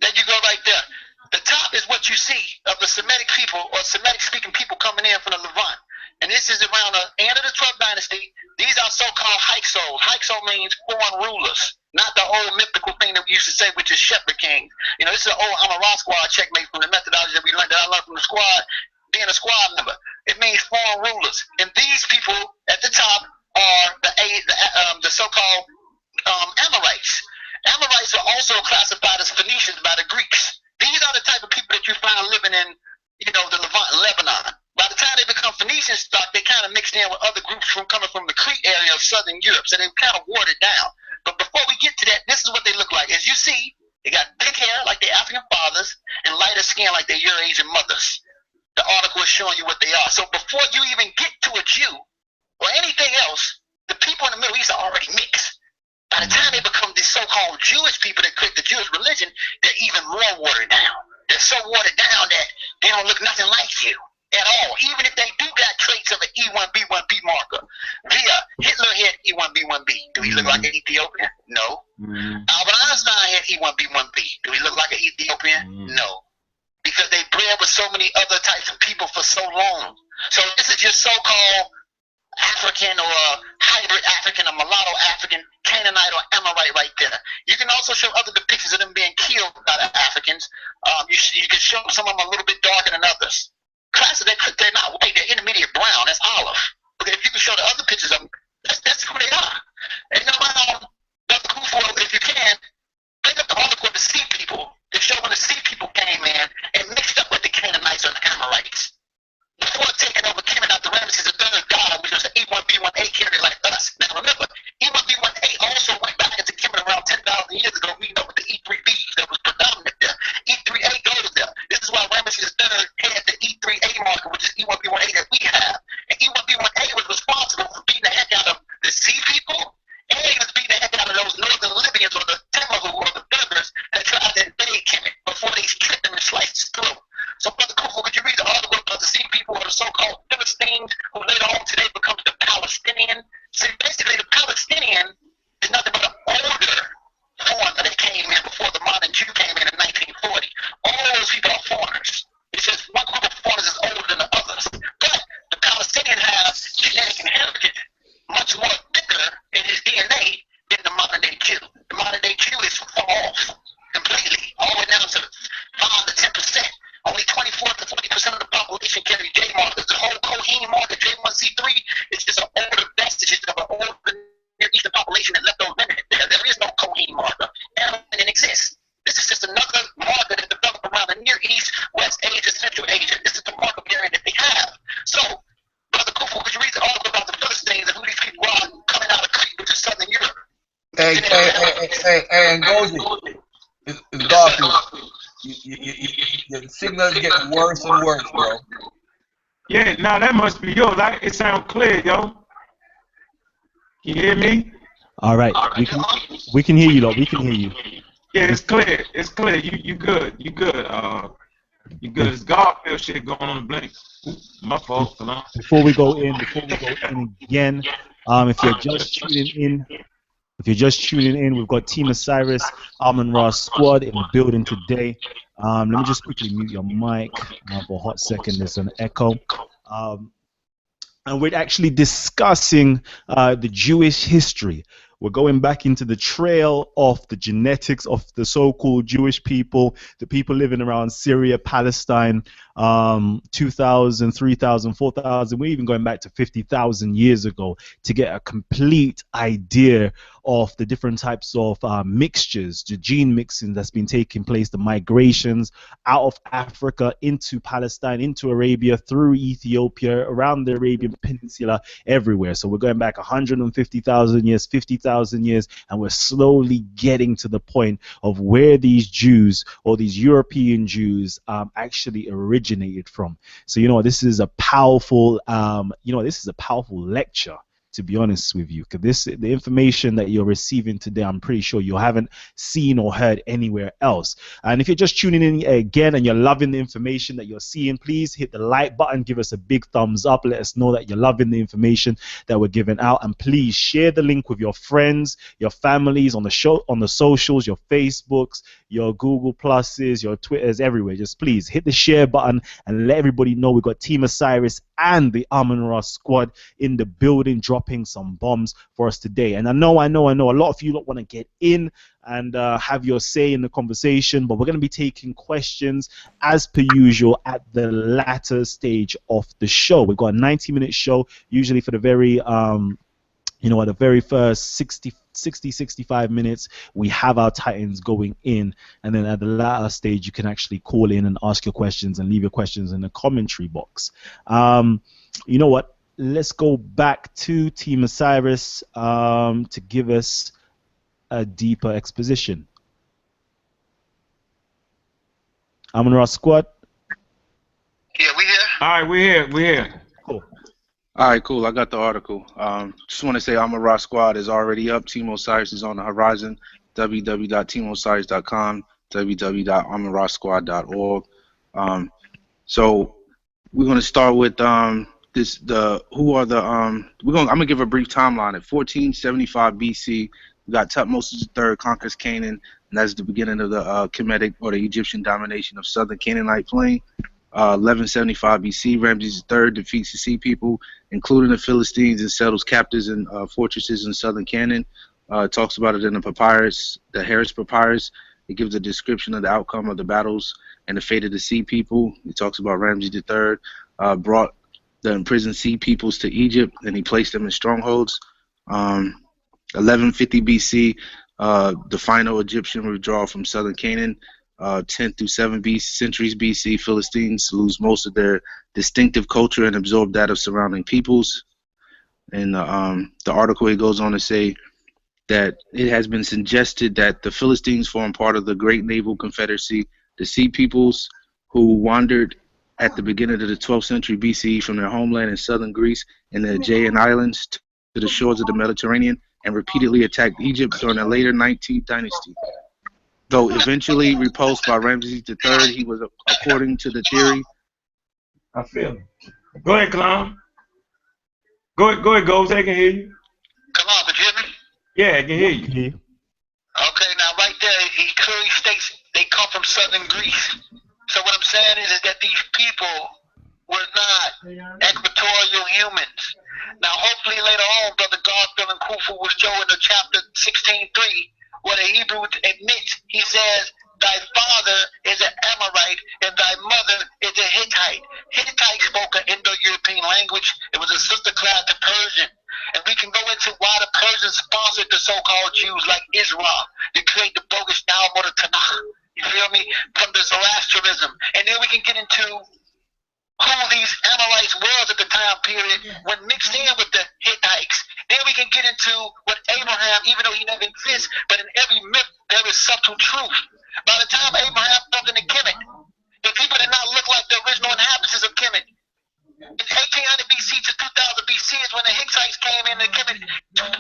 There you go, right there. The top is what you see of the Semitic people, or Semitic-speaking people coming in from the Levant. And this is around the end of the 12th dynasty. These are so-called Hyksos. Hyksos means foreign rulers, not the old mythical thing that we used to say, which is shepherd king. You know, this is an old Amara squad checkmate from the methodology that I learned from the squad, being a squad member. It means foreign rulers. And these people at the top are the so-called Amorites. Amorites are also classified as Phoenicians by the Greeks. These are the type of people that you find living in, you know, the Levant and Lebanon. By the time they become Phoenician stock, they kind of mixed in with other groups coming from the Crete area of southern Europe, so they kind of watered down. But before we get to that, this is what they look like. As you see, they got thick hair like their African fathers and lighter skin like their Eurasian mothers. The article is showing you what they are. So before you even get to a Jew or anything else, the people in the Middle East are already mixed. By the time they become these so-called Jewish people that create the Jewish religion, they're even more watered down. They're so watered down that they don't look nothing like you at all. Even if they do got traits of an E1B1B marker. Via Hitler had E1B1B. Do he look like an Ethiopian? No. Albert Einstein had E1B1B. Do he look like an Ethiopian? No. Because they bred with so many other types of people for so long. So this is just so-called African or hybrid African or mulatto African, Canaanite or Amorite right there. You can also show other depictions of them being killed by the Africans. You can show some of them a little bit darker than others. Classic, they're not white, they're intermediate brown, that's olive. Okay, if you can show the other pictures of them, that's who they are. And now, Dr. Khufu, if you can, bring up the article of the Sea people to show when the Sea people came in and mixed up with the Canaanites or the Amorites. Before taking over Kemet out the Ramesses III god, which was an E1B1A carrier like us. Now remember, E1B1A also went back into Kemet around 10,000 years ago, meeting up with the E3Bs that was predominant there. E3A goes there. This is why Ramesses III had the E3A marker, which is E1B1A that we have. And E1B1A was responsible for beating the heck out of the Sea people, and he was beating the heck out of those northern Libyans or the Timahu or the Berbers that tried to invade Kemet before they stripped them and sliced his throat. So, Brother Khufu, could you read the article about the Sea people or the so-called Philistines who later on today becomes the Palestinian? See, basically, the Palestinian is nothing but an older foreigner that came in before the modern Jew came in 1940. All those people are foreigners. It's just one group of foreigners is older than the others. But the Palestinian has genetic inheritance much more thicker in his DNA than the modern-day Jew. The modern-day Jew is far off completely, all the way down to 5 to 10%. Only 24 to 40% of the population carry J markers. The whole Cohen marker, J1C3, is just an older vestige of an older Near Eastern population that left those limited there. There is no Cohen marker. And it didn't exist. This is just another marker that developed around the Near East, West Asia, Central Asia. This is the marker area that they have. So, Brother Khufu, could you read the article about the Philistines and who these people are coming out of Crete, which is Southern Europe? Hey, Ngozi. It's Garfield. Your signal's getting worse and worse, bro. Yeah, now that must be yours. It sounds clear, yo. Can you hear me? All right, we can hear you, Lord. We can hear you. Yeah, it's clear. It's clear. You good. You good. You got this Garfield shit going on the blink. My fault, Kalam. Before we go in again, if you're just tuning in, we've got Team Osiris, Amon-Ra squad in the building today. Let me just quickly mute your mic for a hot second. There's an echo. And we're actually discussing the Jewish history. We're going back into the trail of the genetics of the so-called Jewish people, the people living around Syria, Palestine, 2,000, 3,000, 4,000. We're even going back to 50,000 years ago to get a complete idea of the different types of mixtures, the gene mixing that's been taking place, the migrations out of Africa into Palestine, into Arabia, through Ethiopia, around the Arabian Peninsula, everywhere. So we're going back 150,000 years, 50,000 years, and we're slowly getting to the point of where these Jews or these European Jews actually originated from. So this is a powerful this is a powerful lecture, to be honest with you, because the information that you're receiving today, I'm pretty sure you haven't seen or heard anywhere else. And if you're just tuning in again and you're loving the information that you're seeing, please hit the like button, give us a big thumbs up, let us know that you're loving the information that we're giving out, and please share the link with your friends, your families, on the show, on the socials, your Facebooks, your Google Pluses, your Twitters, everywhere. Just please hit the share button and let everybody know we've got Team Osiris and the Amon-Ra squad in the building, dropping some bombs for us today. And I know a lot of you don't want to get in and have your say in the conversation, but we're going to be taking questions as per usual at the latter stage of the show. We've got a 90-minute show, usually for the very at the very first 65 minutes, we have our Titans going in, and then at the latter stage, you can actually call in and ask your questions and leave your questions in the commentary box. You know what? Let's go back to Team Osiris to give us a deeper exposition. Amon-Ra squad. Yeah, we here. All right, we're here. Cool. All right, cool. I got the article. Just want to say Amon-Ra squad is already up. Team Osiris is on the horizon. www.teamosiris.com, www.amonrasquad.org. So we're going to start with I'm gonna give a brief timeline. At 1475 BC, we got Tutmosis III conquers Canaan, and that's the beginning of the Kemetic or the Egyptian domination of southern Canaanite plain. 1175 BC, Ramses III defeats the Sea People, including the Philistines, and settles captives in fortresses in southern Canaan. Talks about it in the papyrus, the Harris Papyrus. It gives a description of the outcome of the battles and the fate of the Sea People. It talks about Ramses III brought the imprisoned Sea Peoples to Egypt, and he placed them in strongholds. 1150 BC, the final Egyptian withdrawal from southern Canaan. 10th through 7th centuries BC, Philistines lose most of their distinctive culture and absorb that of surrounding peoples. And the article, it goes on to say that it has been suggested that the Philistines form part of the Great Naval Confederacy, the Sea Peoples, who wandered at the beginning of the 12th century BC from their homeland in southern Greece and the Aegean Islands to the shores of the Mediterranean, and repeatedly attacked Egypt during the later 19th dynasty. Though eventually repulsed by Ramses III, he was, according to the theory. I feel it. Go ahead, Kalam. Go ahead, Ngozi. I can hear you. Kalam, did you hear me? Yeah, I can hear you. Okay, now right there, he clearly states they come from southern Greece. So what I'm saying is that these people were not equatorial humans. Now, hopefully later on, Brother Garfield and Khufu will show in the chapter 16:3, where the Hebrew admits, he says, thy father is an Amorite and thy mother is a Hittite. Hittite spoke an Indo-European language. It was a sister class to Persian. And we can go into why the Persians sponsored the so-called Jews like Israel to create the bogus Talmud or the Tanakh. You feel me? From the Zoroastrianism. And then we can get into who these Amorites was at the time period when mixed in with the Hittites. Then we can get into what Abraham, even though he never exists, but in every myth there is subtle truth. By the time Abraham comes into Kemet, the people did not look like the original inhabitants of Kemet. In 1800 BC to 2000 BC is when the Hittites came into Kemet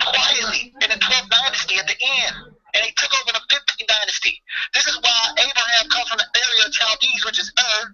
quietly in the 12th dynasty at the end. And they took over the 15th dynasty. This is why Abraham comes from the area of Chaldees, which is Ur,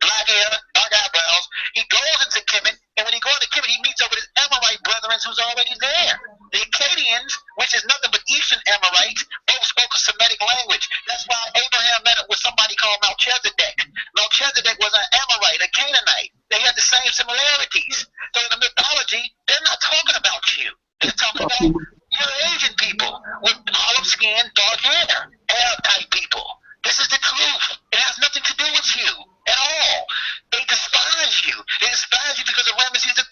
black hair, dark eyebrows. He goes into Kemet, and when he goes into Kemet, he meets up with his Amorite brethren who's already there. The Akkadians, which is nothing but Eastern Amorites, both spoke a Semitic language. That's why Abraham met up with somebody called Melchizedek. Melchizedek was an Amorite, a Canaanite. They had the same similarities. So in the mythology, they're not talking about you. They're talking about Eurasian people with olive skin, dark hair, Arab-type people. This is the truth. It has nothing to do with you at all. They despise you. They despise you because of Ramesses III.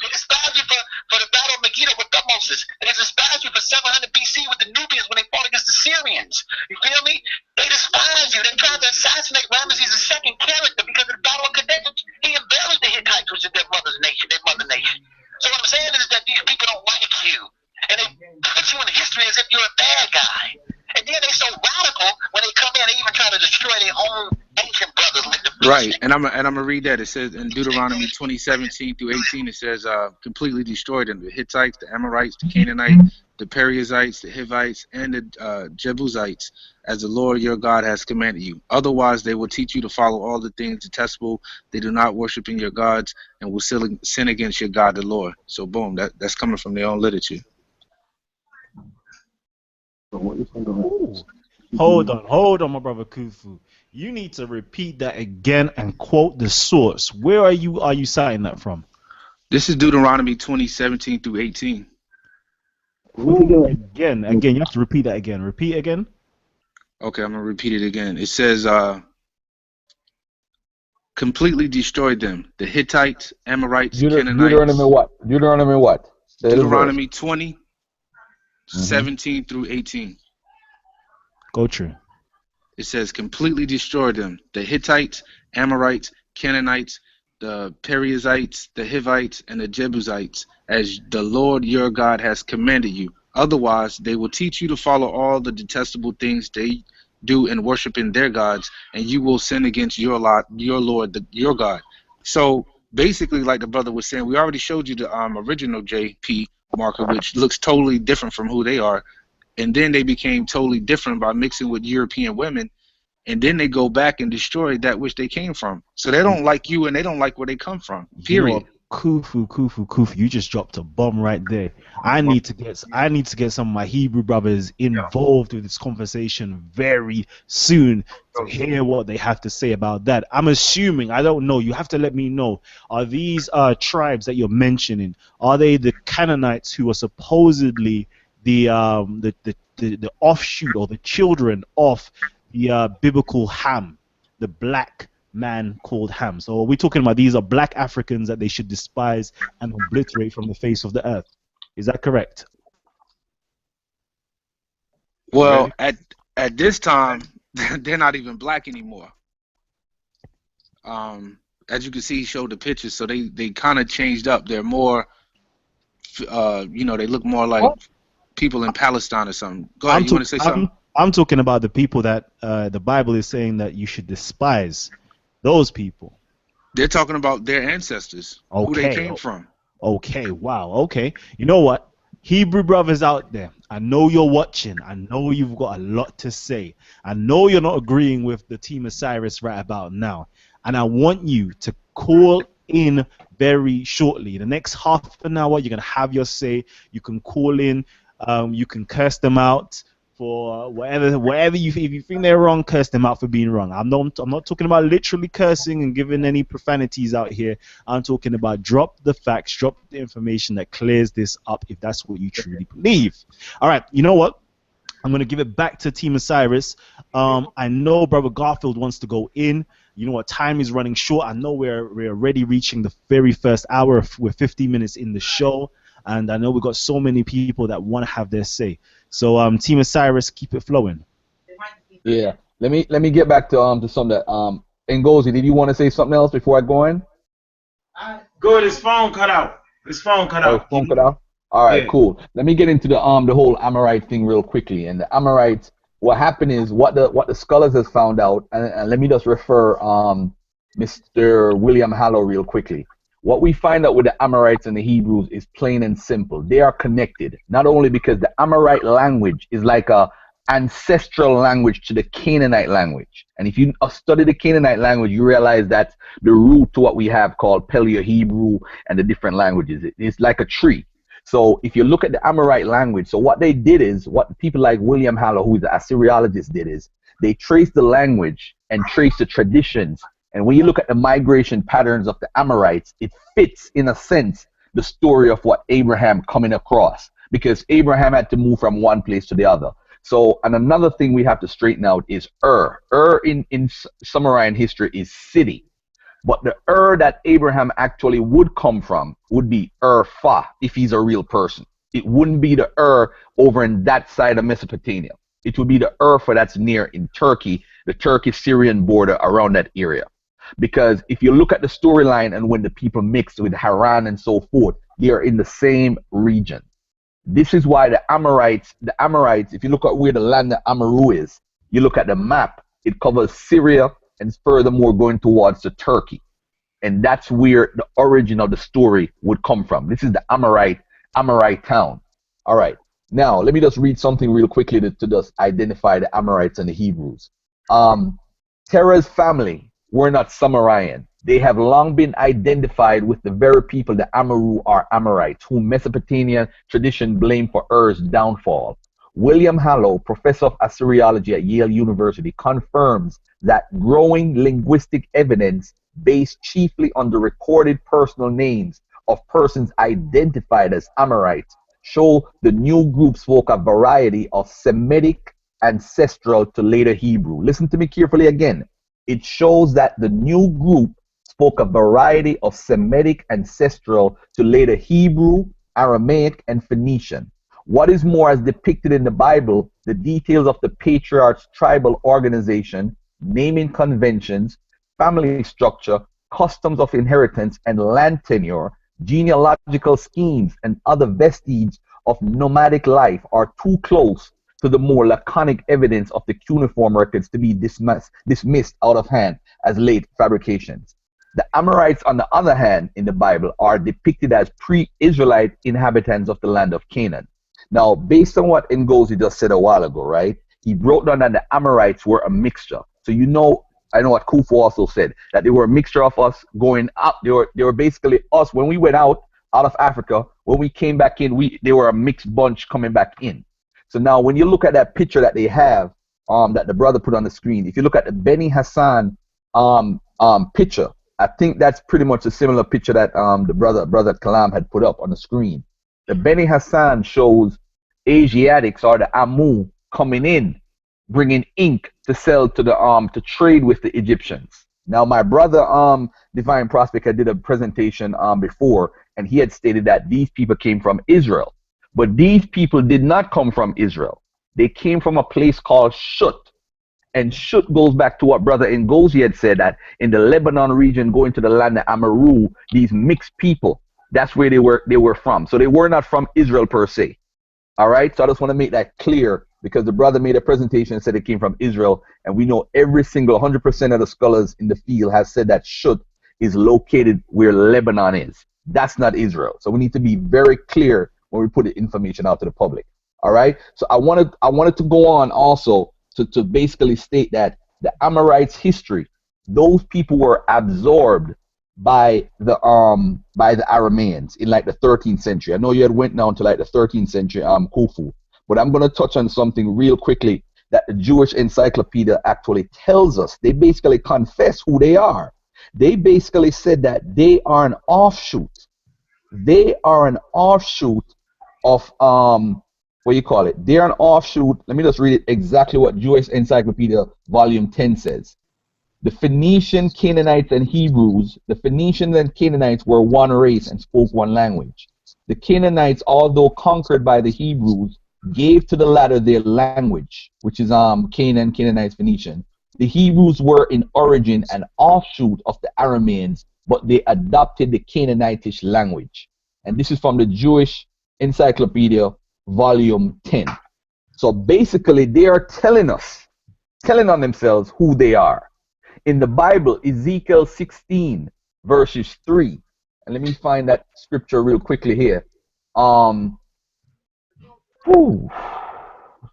They despise you for the battle of Megiddo with Thutmose. They despise you for 700 BC with the Nubians when they fought against the Syrians. You feel me? They despise you. They tried to assassinate Ramesses II character because of the battle of Kadesh. He embarrassed the Hittites, which is their mother's nation, their mother nation. So what I'm saying is that these people don't like you. And they put you in history as if you're a bad guy. And then they're so radical when they come in, they even try to destroy their own ancient brothers. Like the right, and I'm gonna read that. It says in Deuteronomy 20:17 through 18, it says, completely destroyed them, the Hittites, the Amorites, the Canaanites, the Perizzites, the Hivites, and the Jebusites, as the Lord your God has commanded you. Otherwise, they will teach you to follow all the things detestable they do not worship in your gods, and will sin against your God, the Lord. So, boom, that's coming from their own literature. Ooh. Hold on, my brother Khufu. You need to repeat that again and quote the source. Where are you citing that from? This is Deuteronomy 20:17 through 18. Ooh, again, you have to repeat that again. Repeat again. Okay, I'm gonna repeat it again. It says, completely destroyed them, the Hittites, Amorites, Canaanites. Deuteronomy what? Deuteronomy 20:17 through 18. Go true. It says, completely destroyed them, the Hittites, Amorites, Canaanites, the Perizzites, the Hivites, and the Jebusites, as the Lord your God has commanded you. Otherwise, they will teach you to follow all the detestable things they do in worshiping their gods, and you will sin against your Lord, your God. So basically, like the brother was saying, we already showed you the original JP marker, which looks totally different from who they are. And then they became totally different by mixing with European women. And then they go back and destroy that which they came from. So they don't like you and they don't like where they come from. Period. You know, Khufu, you just dropped a bomb right there. I need to get some of my Hebrew brothers involved with this conversation very soon to hear what they have to say about that. I'm assuming, I don't know, you have to let me know. Are these tribes that you're mentioning, are they the Canaanites who are supposedly the offshoot or the children of the biblical Ham, the black man called Ham? So we're talking about these are black Africans that they should despise and obliterate from the face of the earth. Is that correct? Well, at this time, they're not even black anymore. As you can see, he showed the pictures, so they kind of changed up. They're more, they look more like people in Palestine or something. Go ahead, you want to say something? I'm talking about the people that the Bible is saying that you should despise. Those people. They're talking about their ancestors, who they came from. Okay, wow, okay. You know what? Hebrew brothers out there, I know you're watching. I know you've got a lot to say. I know you're not agreeing with the team Osiris right about now. And I want you to call in very shortly. The next half an hour, you're going to have your say. You can call in. You can curse them out for whatever if you think they're wrong, curse them out for being wrong. I'm not talking about literally cursing and giving any profanities out here. I'm talking about drop the facts, drop the information that clears this up if that's what you truly believe. All right, you know what? I'm going to give it back to Team Osiris. I know Brother Garfield wants to go in. You know what? Time is running short. I know we're already reaching the very first hour. We're 50 minutes in the show. And I know we've got so many people that want to have their say. So, Team Osiris, keep it flowing. Yeah. Let me get back to something that Ngozi, did you want to say something else before I go in? Good. His phone cut out. His phone cut out. Phone cut out. All right, yeah. Cool. Let me get into the whole Amorite thing real quickly. And the Amorites, what happened is what the scholars has found out. And let me just refer Mr. William Hallow real quickly. What we find out with the Amorites and the Hebrews is plain and simple. They are connected, not only because the Amorite language is like a ancestral language to the Canaanite language. And if you study the Canaanite language, you realize that's the root to what we have called Paleo-Hebrew and the different languages. It's like a tree. So if you look at the Amorite language, so what they did is, what people like William Hallow, who is an Assyriologist, did is, they traced the language and traced the traditions. And when you look at the migration patterns of the Amorites, it fits, in a sense, the story of what Abraham coming across, because Abraham had to move from one place to the other. So, and another thing we have to straighten out is Ur. Ur in Sumerian history is city. But the Ur that Abraham actually would come from would be Ur-Fa, if he's a real person. It wouldn't be the Ur over in that side of Mesopotamia. It would be the Ur-Fa that's near in Turkey, the Turkish-Syrian border around that area. Because if you look at the storyline and when the people mixed with Haran and so forth, they are in the same region. This is why the Amorites, if you look at where the land of Amaru is, you look at the map, it covers Syria and furthermore going towards the Turkey. And that's where the origin of the story would come from. This is the Amorite town. All right. Now, let me just read something real quickly to just identify the Amorites and the Hebrews. Terah's family were not Sumerian. They have long been identified with the very people the Amaru are Amorites, whom Mesopotamian tradition blamed for Ur's downfall. William Hallow, professor of Assyriology at Yale University, confirms that growing linguistic evidence based chiefly on the recorded personal names of persons identified as Amorites show the new group spoke a variety of Semitic ancestral to later Hebrew. Listen to me carefully again. It shows that the new group spoke a variety of Semitic ancestral to later Hebrew, Aramaic, and Phoenician. What is more, as depicted in the Bible, the details of the patriarch's tribal organization, naming conventions, family structure, customs of inheritance and land tenure, genealogical schemes, and other vestiges of nomadic life are too close to the more laconic evidence of the cuneiform records to be dismissed out of hand as late fabrications. The Amorites, on the other hand, in the Bible are depicted as pre-Israelite inhabitants of the land of Canaan. Now, based on what Ngozi just said a while ago, right, he wrote down that the Amorites were a mixture. So you know, I know what Khufu also said, that they were a mixture of us going out. They were basically us when we went out of Africa. When we came back in, they were a mixed bunch coming back in. So now when you look at that picture that they have, that the brother put on the screen, if you look at the Beni Hassan picture, I think that's pretty much a similar picture that the brother Kalam had put up on the screen. The Beni Hassan shows Asiatics or the Amu coming in, bringing ink to sell to the to trade with the Egyptians. Now my brother Divine Prospect had did a presentation before, and he had stated that these people came from Israel. But these people did not come from Israel. They came from a place called Shut. And Shut goes back to what Brother Ngozi had said, that in the Lebanon region, going to the land of Amaru, these mixed people, that's where they were from. So they were not from Israel per se. All right? So I just want to make that clear, because the brother made a presentation and said it came from Israel. And we know every single 100% of the scholars in the field have said that Shut is located where Lebanon is. That's not Israel. So we need to be very clear when we put the information out to the public. All right. So I wanted to go on also to basically state that the Amorites' history, those people were absorbed by the Arameans in like the 13th century. I know you had went down to like the 13th century Khufu, but I'm going to touch on something real quickly that the Jewish Encyclopedia actually tells us. They basically confess who they are. They basically said that they are an offshoot. They are an offshoot of what you call it? They're an offshoot. Let me just read it exactly what Jewish Encyclopedia Volume 10 says. The Phoenician, Canaanites, and Hebrews, the Phoenicians and Canaanites were one race and spoke one language. The Canaanites, although conquered by the Hebrews, gave to the latter their language, which is Canaan, Canaanites, Phoenician. The Hebrews were in origin an offshoot of the Arameans, but they adopted the Canaanitish language. And this is from the Jewish Encyclopedia, Volume 10. So basically, they are telling on themselves who they are. In the Bible, Ezekiel 16, verses 3. And let me find that scripture real quickly here.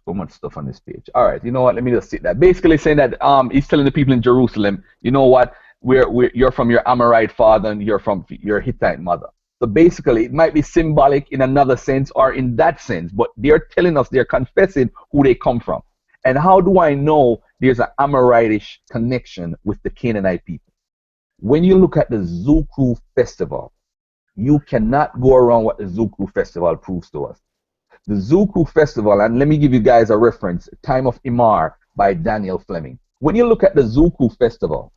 So much stuff on this page. All right, you know what? Let me just sit that. Basically saying that he's telling the people in Jerusalem, you know what? You're from your Amorite father and you're from your Hittite mother. So basically, it might be symbolic in another sense or in that sense, but they're telling us, they're confessing who they come from. And how do I know there's an Amoritish connection with the Canaanite people? When you look at the Zuku festival, you cannot go around what the Zuku festival proves to us. The Zuku festival, and let me give you guys a reference, Time of Imar by Daniel Fleming. When you look at the Zuku festival,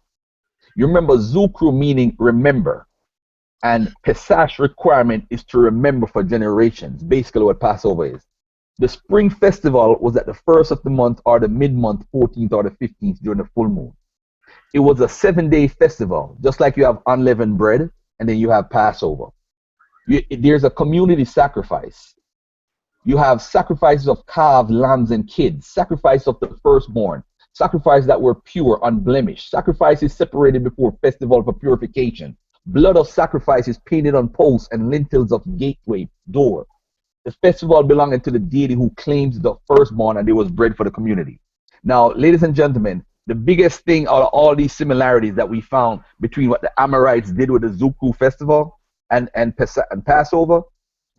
you remember Zuku meaning remember, and Pesach requirement is to remember for generations, basically what Passover is. The spring festival was at the first of the month or the mid-month, 14th or the 15th during the full moon. It was a 7-day festival, just like you have unleavened bread and then you have Passover. There's a community sacrifice. You have sacrifices of calves, lambs, and kids, sacrifice of the firstborn, sacrifices that were pure, unblemished, sacrifices separated before festival for purification, blood of sacrifices painted on posts and lintels of gateway door. The festival belonging to the deity who claims the firstborn, and there was bread for the community. Now, ladies and gentlemen, the biggest thing out of all these similarities that we found between what the Amorites did with the Zuku festival and Passover,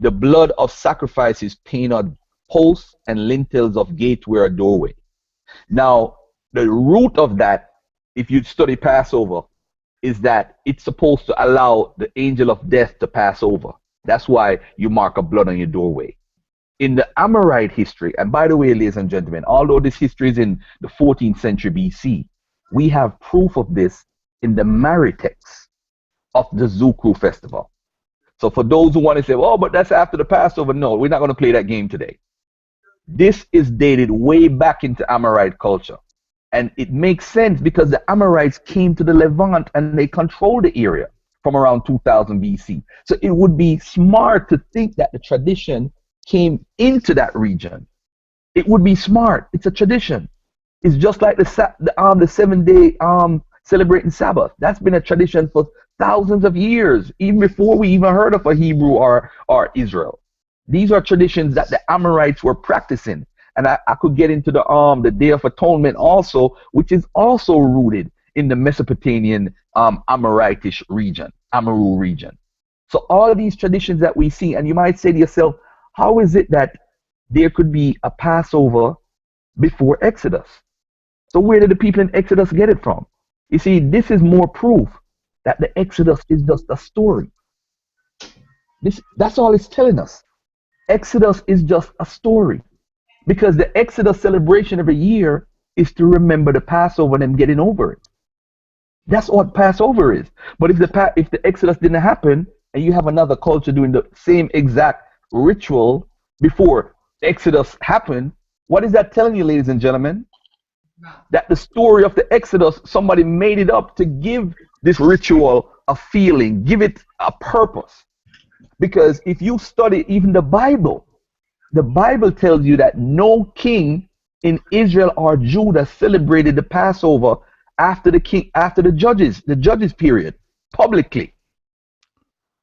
the blood of sacrifices painted on posts and lintels of gateway or doorway. Now, the root of that, if you study Passover, is that it's supposed to allow the angel of death to pass over. That's why you mark a blood on your doorway. In the Amorite history, and by the way, ladies and gentlemen, although this history is in the 14th century BC, we have proof of this in the Mari text of the Zuku festival. So for those who want to say, oh, but that's after the Passover, no, we're not going to play that game today. This is dated way back into Amorite culture. And it makes sense because the Amorites came to the Levant and they controlled the area from around 2000 BC. So it would be smart to think that the tradition came into that region. It would be smart. It's a tradition. It's just like the 7-day celebrating Sabbath. That's been a tradition for thousands of years, even before we even heard of a Hebrew or Israel. These are traditions that the Amorites were practicing. And I could get into the Day of Atonement also, which is also rooted in the Mesopotamian Amoritish region, Amaru region. So all of these traditions that we see, and you might say to yourself, how is it that there could be a Passover before Exodus? So where did the people in Exodus get it from? You see, this is more proof that the Exodus is just a story. That's all it's telling us. Exodus is just a story. Because the Exodus celebration every year is to remember the Passover and them getting over it. That's what Passover is. But if the Exodus didn't happen, and you have another culture doing the same exact ritual before Exodus happened, what is that telling you, ladies and gentlemen? That the story of the Exodus, somebody made it up to give this ritual a feeling, give it a purpose. Because if you study even the Bible tells you that no king in Israel or Judah celebrated the Passover after the judges period publicly.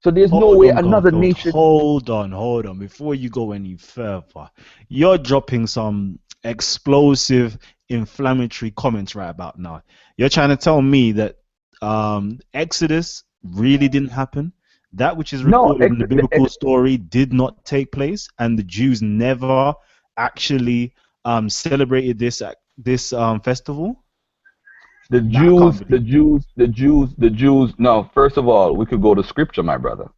So there's no way another nation. Hold on. Before you go any further, you're dropping some explosive, inflammatory comments right about now. You're trying to tell me that Exodus really didn't happen? That which is recorded in the biblical story did not take place, and the Jews never actually celebrated this festival? The Jews. No, first of all, we could go to scripture, my brother.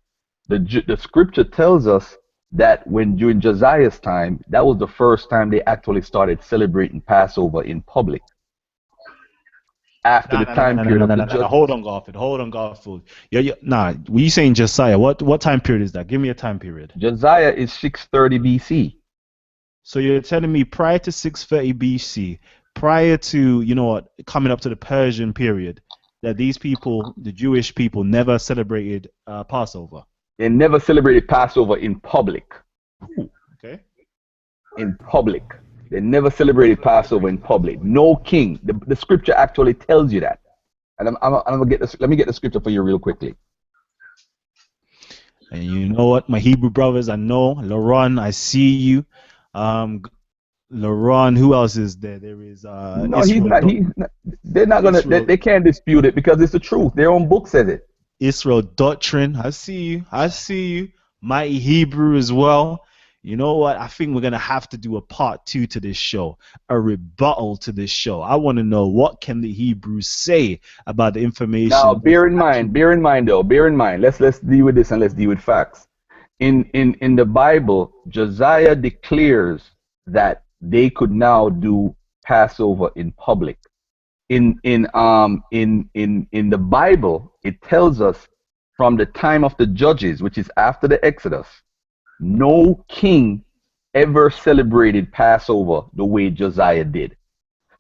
The scripture tells us that during Josiah's time, that was the first time they actually started celebrating Passover in public. After the time period of the judges. Hold on, Garfield. Were you saying Josiah? What time period is that? Give me a time period. Josiah is 630 BC. So you're telling me prior to 630 BC, prior to, coming up to the Persian period, that these people, the Jewish people, never celebrated Passover? They never celebrated Passover in public. Ooh, okay. In public. They never celebrated Passover in public. No king. The scripture actually tells you that. And I'm gonna get this. Let me get the scripture for you real quickly. And you know what, my Hebrew brothers, I know, Laron, I see you. LaRon, who else is there? There is No, Israel. he's not. They're not gonna. They can't dispute it because it's the truth. Their own book says it. Israel Doctrine. I see you. I see you. Mighty Hebrew as well. You know what? I think we're going to have to do a part 2 to this show, a rebuttal to this show. I want to know, what can the Hebrews say about the information? Now, bear in mind, let's deal with this and let's deal with facts. In the Bible, Josiah declares that they could now do Passover in public. In the Bible, it tells us from the time of the judges, which is after the Exodus, no king ever celebrated Passover the way Josiah did.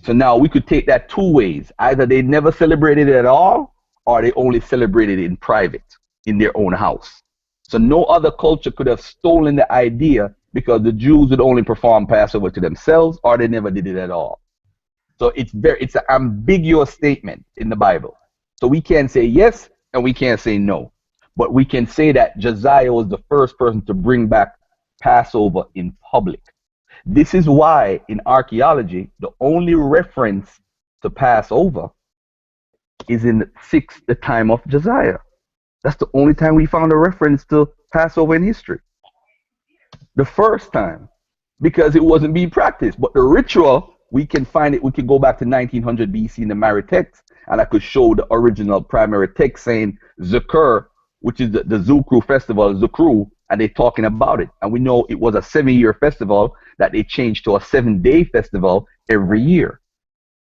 So now we could take that 2 ways. Either they never celebrated it at all, or they only celebrated it in private, in their own house. So no other culture could have stolen the idea, because the Jews would only perform Passover to themselves, or they never did it at all. So it's an ambiguous statement in the Bible. So we can't say yes and we can't say no. But we can say that Josiah was the first person to bring back Passover in public. This is why in archaeology, the only reference to Passover is in the time of Josiah. That's the only time we found a reference to Passover in history. The first time, because it wasn't being practiced. But the ritual, we can find it, we can go back to 1900 BC in the Mari text, and I could show the original primary text saying Zukur, which is the Zukru festival, Zukru, and they're talking about it. And we know it was a 7-year festival that they changed to a 7-day festival every year.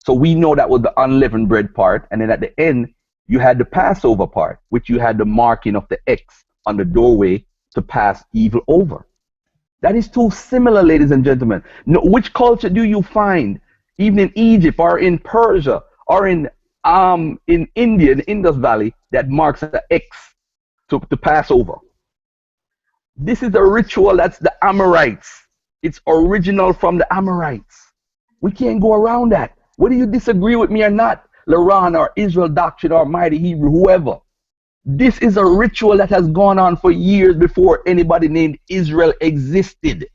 So we know that was the unleavened bread part. And then at the end, you had the Passover part, which you had the marking of the X on the doorway to pass evil over. That is too similar, ladies and gentlemen. No, which culture do you find, even in Egypt or in Persia or in India, in the Indus Valley, that marks the X to pass over? This is a ritual that's the Amorites. It's original from the Amorites. We can't go around that. Whether you disagree with me or not, LaRon or Israel Doctrine or Mighty Hebrew, whoever, this is a ritual that has gone on for years before anybody named Israel existed.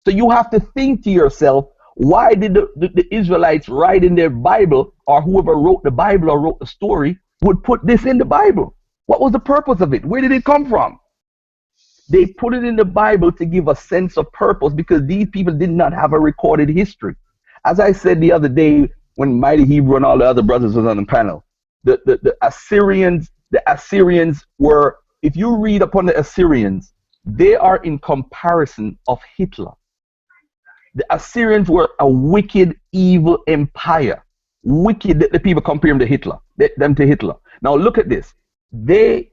So you have to think to yourself, why did the Israelites write in their Bible, or whoever wrote the Bible or wrote the story would put this in the Bible? What was the purpose of it? Where did it come from? They put it in the Bible to give a sense of purpose, because these people did not have a recorded history. As I said the other day when Mighty Hebrew and all the other brothers was on the panel, the Assyrians were, if you read upon the Assyrians, they are in comparison of Hitler. The Assyrians were a wicked, evil empire. Wicked, the people compare them to Hitler. Now look at this. They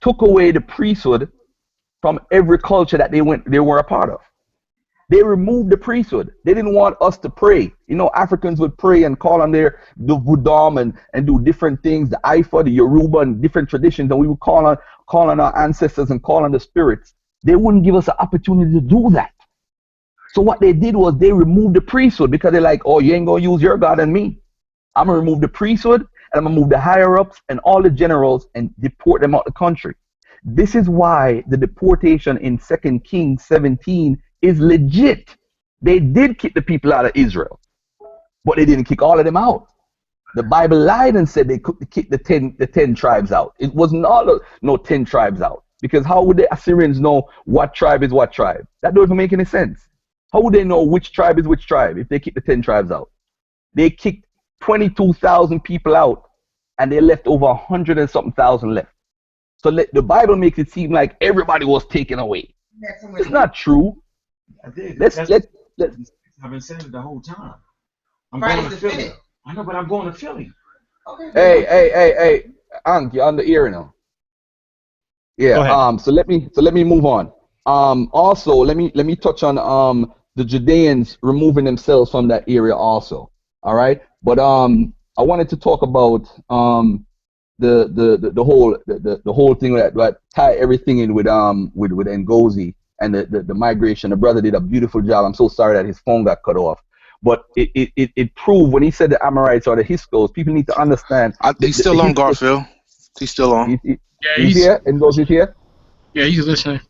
took away the priesthood from every culture that they were a part of. They removed the priesthood. They didn't want us to pray. You know, Africans would pray and call on the Vudam and do different things, the Ifa, the Yoruba, and different traditions, and we would call on our ancestors and call on the spirits. They wouldn't give us an opportunity to do that. So what they did was they removed the priesthood, because they're like, oh, you ain't gonna use your God and me. I'm gonna remove the priesthood, and I'm gonna move the higher ups and all the generals and deport them out the country. This is why the deportation in 2 Kings 17 is legit. They did kick the people out of Israel, but they didn't kick all of them out. The Bible lied and said they could kick the 10 tribes out. It wasn't no 10 tribes out, because how would the Assyrians know what tribe is what tribe? That doesn't make any sense. How would they know which tribe is which tribe if they kick the 10 tribes out? They kicked 22,000 people out, and they left over 100 and something thousand left. So the Bible makes it seem like everybody was taken away. It's not true. I did. Let's. I've been saying it the whole time. I'm Right, going to Philly. I know, but I'm going to Philly. Okay. Hey, Ank, you're on the ear now. Yeah. So let me move on. Also, let me touch on the Judeans removing themselves from that area also. All right. But I wanted to talk about the whole thing that tie everything in with Ngozi and the migration. The brother did a beautiful job. I'm so sorry that his phone got cut off. But it proved when he said the Amorites or the Hiscos, people need to understand. He's still on, Garfield. He's still on. He's here? Ngozi's here? Yeah, he's listening.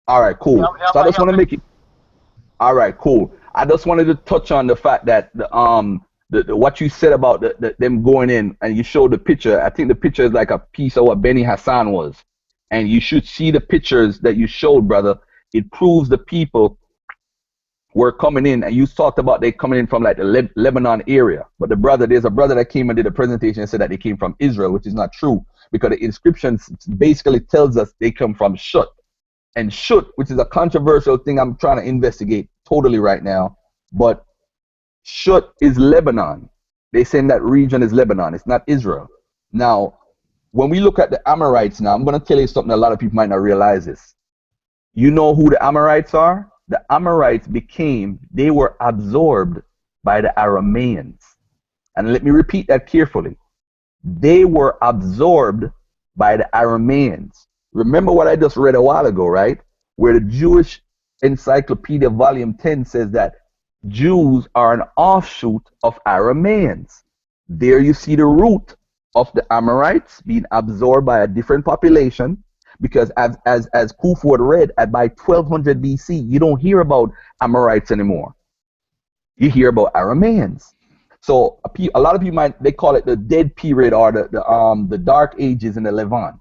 All right, cool. So I just want to make it. All right, cool. I just wanted to touch on the fact that what you said about them going in, and you showed the picture. I think the picture is like a piece of what Benny Hassan was, and you should see the pictures that you showed, brother. It proves the people were coming in, and you talked about they coming in from like the Lebanon area. But there's a brother that came and did a presentation and said that they came from Israel, which is not true, because the inscription basically tells us they come from Shut. And Shut, which is a controversial thing I'm trying to investigate totally right now, but Shut is Lebanon. They say that region is Lebanon. It's not Israel. Now, when we look at the Amorites now, I'm going to tell you something a lot of people might not realize this. You know who the Amorites are? The Amorites they were absorbed by the Arameans. And let me repeat that carefully. They were absorbed by the Arameans. Remember what I just read a while ago, right? Where the Jewish Encyclopedia Volume 10 says that Jews are an offshoot of Arameans. There you see the root of the Amorites being absorbed by a different population, because as Khufu had read, by 1200 BC, you don't hear about Amorites anymore. You hear about Arameans. So a lot of people they call it the dead period, or the dark ages in the Levant.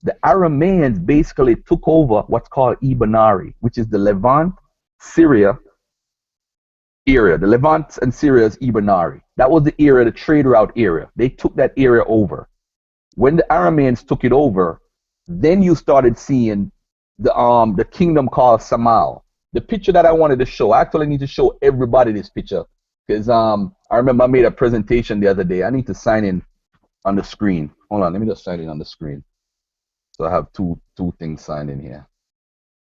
The Arameans basically took over what's called Ibanari, which is the Levant, Syria area. The Levant and Syria is Ibanari. That was the area, the trade route area. They took that area over. When the Arameans took it over, then you started seeing the kingdom called Samal. The picture that I wanted to show, I actually need to show everybody this picture, because I remember I made a presentation the other day. I need to sign in on the screen. Hold on, let me just sign in on the screen. So I have two things signed in here.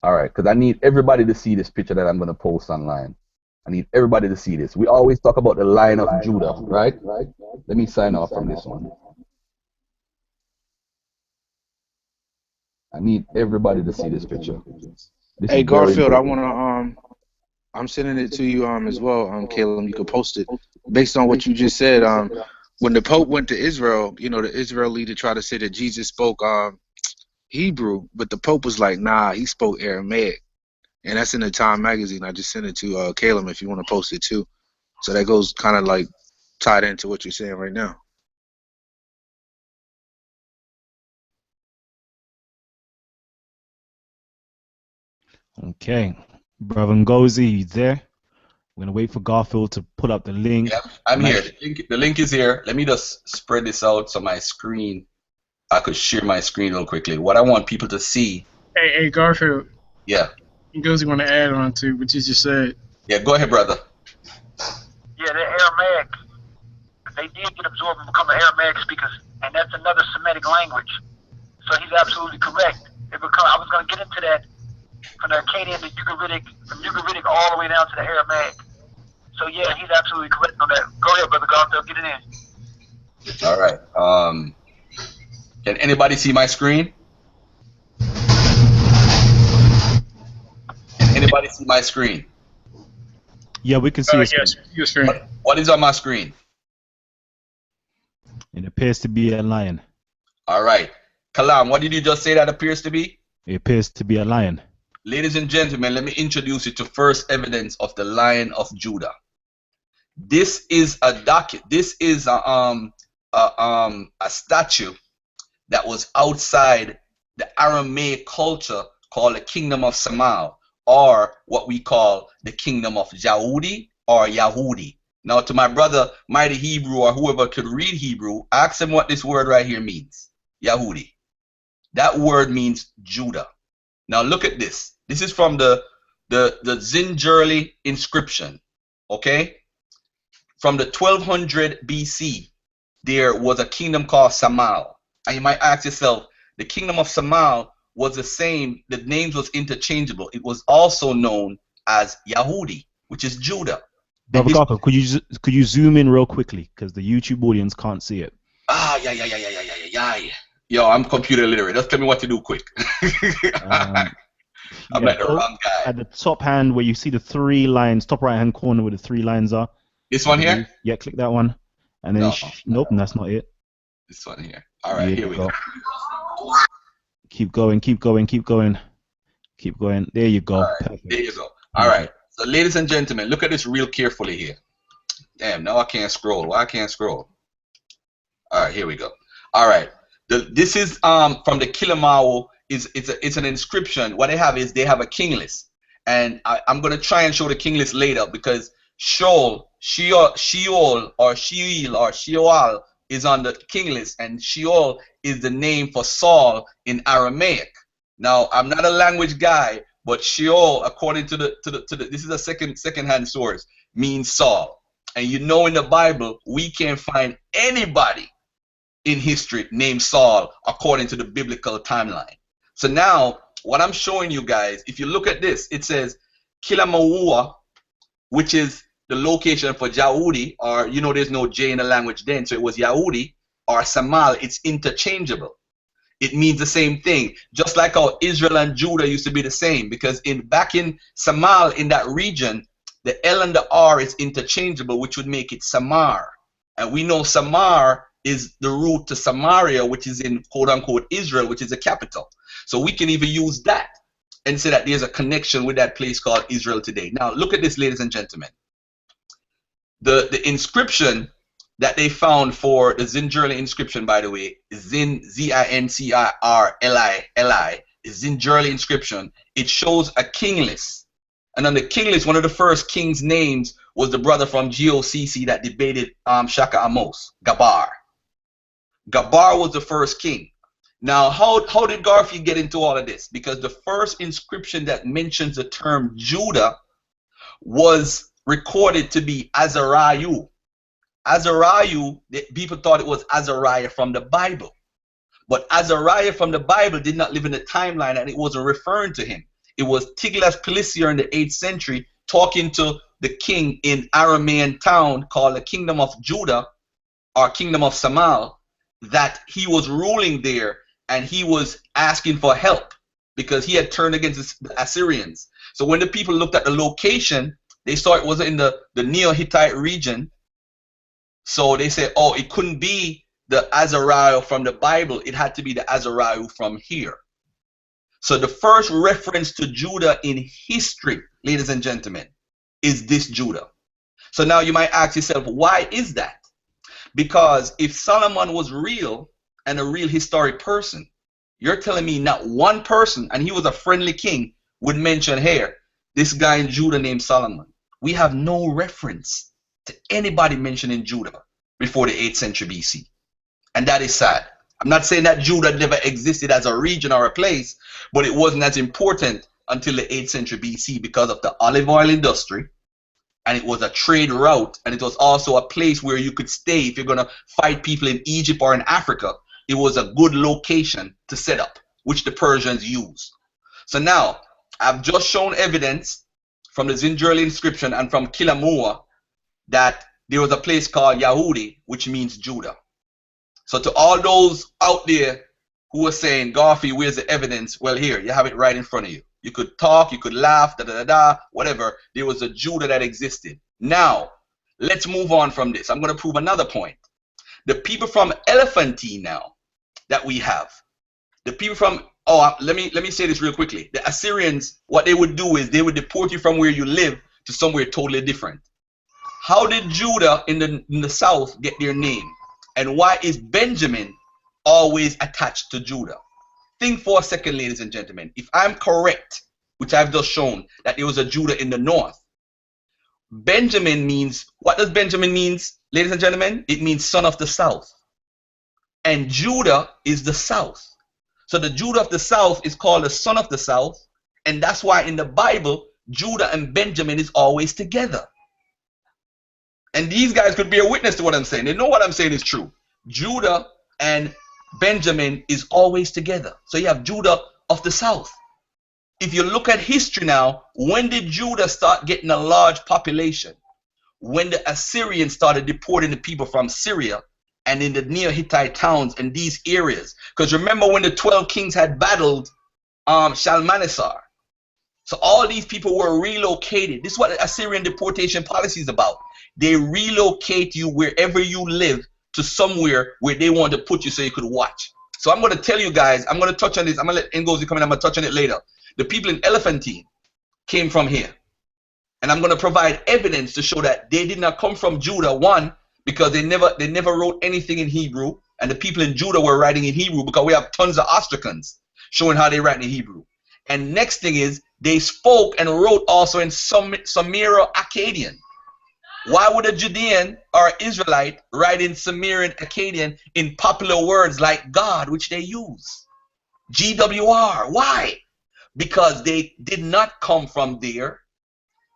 All right, because I need everybody to see this picture that I'm going to post online. I need everybody to see this. We always talk about the Lion of Judah, right? Let me sign off from this one. I need everybody to see this picture. Hey Garfield, I wanna I'm sending it to you as well, Kalam. You could post it based on what you just said. When the Pope went to Israel, you know, the Israel leader tried to say that Jesus spoke Hebrew, but the Pope was like, nah, he spoke Aramaic. And that's in the Time magazine. I just sent it to Kalam if you want to post it too. So that goes kind of like tied into what you're saying right now. Okay, brother Ngozi, you there? We're gonna wait for Garfield to put up the link. Yep, I'm here. The link is here. Let me just spread this out so my screen, I could share my screen real quickly. What I want people to see. Hey, Garfield. Yeah. Ngozi want to add on to what you just said. Yeah, go ahead, brother. Yeah, they're Aramaic. They did get absorbed and become Aramaic speakers, and that's another Semitic language. So he's absolutely correct. I was going to get into that. From the Akkadian to Ugaritic, from Ugaritic all the way down to the Aramaic. So yeah, he's absolutely correct on that. Go ahead, brother Garfield, get it in. All right. Can anybody see my screen? Can anybody see my screen? Yeah, we can see your screen. What is on my screen? It appears to be a lion. All right. Kalam, what did you just say that appears to be? It appears to be a lion. Ladies and gentlemen, let me introduce you to first evidence of the Lion of Judah. This is a This is a statue that was outside the Aramaic culture called the Kingdom of Samal, or what we call the Kingdom of Yahudi or Yahudi. Now, to my brother, Mighty Hebrew, or whoever could read Hebrew, ask him what this word right here means. Yahudi. That word means Judah. Now look at this. This is from the Zinjerli inscription, okay? From the 1200 BC, there was a kingdom called Samal. And you might ask yourself, the kingdom of Samal was the same, the names was interchangeable. It was also known as Yahudi, which is Judah. Brother Garfield, could you zoom in real quickly, because the YouTube audience can't see it. Yeah. Yo, I'm computer literate. Just tell me what to do quick. I'm like the wrong guy. At the top hand where you see the three lines, top right hand corner where the three lines are. This one here? Yeah, click that one. And then, nope, that's not it. This one here. All right, here we go. Keep going. There you go. Right, there you go. All right. So, ladies and gentlemen, look at this real carefully here. Damn, now I can't scroll. Why I can't scroll? All right, here we go. All right, this is from the Kilamawo. It's an inscription. What they have is they have a king list, and I'm gonna try and show the king list later because Sheol is on the king list, and Sheol is the name for Saul in Aramaic. Now, I'm not a language guy, but Sheol, according to the this is a second-hand source, means Saul. And you know, in the Bible, we can't find anybody in history named Saul according to the biblical timeline. So now, what I'm showing you guys, if you look at this, it says Kilamawua, which is the location for Yahudi, or you know, there's no J in the language then, so it was Yahudi, or Samal. It's interchangeable. It means the same thing, just like how Israel and Judah used to be the same, because back in Samal, in that region, the L and the R is interchangeable, which would make it Samar. And we know Samar is the root to Samaria, which is in quote-unquote Israel, which is the capital. So we can even use that and say that there's a connection with that place called Israel today. Now, look at this, ladies and gentlemen. The inscription that they found for the Zinjerli inscription, by the way, Zincirli, is Zinjerli inscription. It shows a king list. And on the king list, one of the first king's names was the brother from GOCC that debated Shaka Amos, Gabar. Gabar was the first king. Now, how did Garfield get into all of this? Because the first inscription that mentions the term Judah was recorded to be Azariah. Azariah, people thought it was Azariah from the Bible. But Azariah from the Bible did not live in the timeline, and it wasn't referring to him. It was Tiglath-Pileser in the 8th century talking to the king in Aramean town called the Kingdom of Judah, or Kingdom of Samal, that he was ruling there, and he was asking for help because he had turned against the Assyrians. So when the people looked at the location, they saw it wasn't in the Neo-Hittite region. So they said, oh, it couldn't be the Azariah from the Bible. It had to be the Azariah from here. So the first reference to Judah in history, ladies and gentlemen, is this Judah. So now you might ask yourself, why is that? Because if Solomon was real and a real historic person, you're telling me not one person, and he was a friendly king, would mention here, this guy in Judah named Solomon. We have no reference to anybody mentioning Judah before the 8th century BC. And that is sad. I'm not saying that Judah never existed as a region or a place, but it wasn't as important until the 8th century BC because of the olive oil industry, and it was a trade route, and it was also a place where you could stay if you're going to fight people in Egypt or in Africa. It was a good location to set up, which the Persians used. So now, I've just shown evidence from the Zinjerli inscription and from Kilamua that there was a place called Yahudi, which means Judah. So to all those out there who are saying, Garfield, where's the evidence? Well, here, you have it right in front of you. You could talk, you could laugh, whatever. There was a Judah that existed. Now, let's move on from this. I'm going to prove another point. The people from Elephantine now that we have, the people from, let me say this real quickly. The Assyrians, what they would do is they would deport you from where you live to somewhere totally different. How did Judah in the south get their name? And why is Benjamin always attached to Judah? Think for a second, ladies and gentlemen. If I'm correct, which I've just shown, that there was a Judah in the north, Benjamin means, what does Benjamin mean, ladies and gentlemen? It means son of the south. And Judah is the south. So the Judah of the south is called the son of the south, and that's why in the Bible, Judah and Benjamin is always together. And these guys could be a witness to what I'm saying. They know what I'm saying is true. Judah and Benjamin is always together. So you have Judah of the south. If you look at history now, when did Judah start getting a large population? When the Assyrians started deporting the people from Syria and in the Neo-Hittite towns and these areas. Because remember when the 12 kings had battled Shalmaneser. So all these people were relocated. This is what the Assyrian deportation policy is about. They relocate you wherever you live to somewhere where they want to put you so you could watch. So I'm going to tell you guys, I'm going to touch on this. I'm going to let Ngozi come in. I'm going to touch on it later. The people in Elephantine came from here. And I'm going to provide evidence to show that they did not come from Judah. One, because they never wrote anything in Hebrew, and the people in Judah were writing in Hebrew, because we have tons of ostracons showing how they write in Hebrew. And next thing is, they spoke and wrote also in Sumero-Akkadian. Why would a Judean or Israelite write in Sumerian Akkadian in popular words like God, which they use? GWR. Why? Because they did not come from there.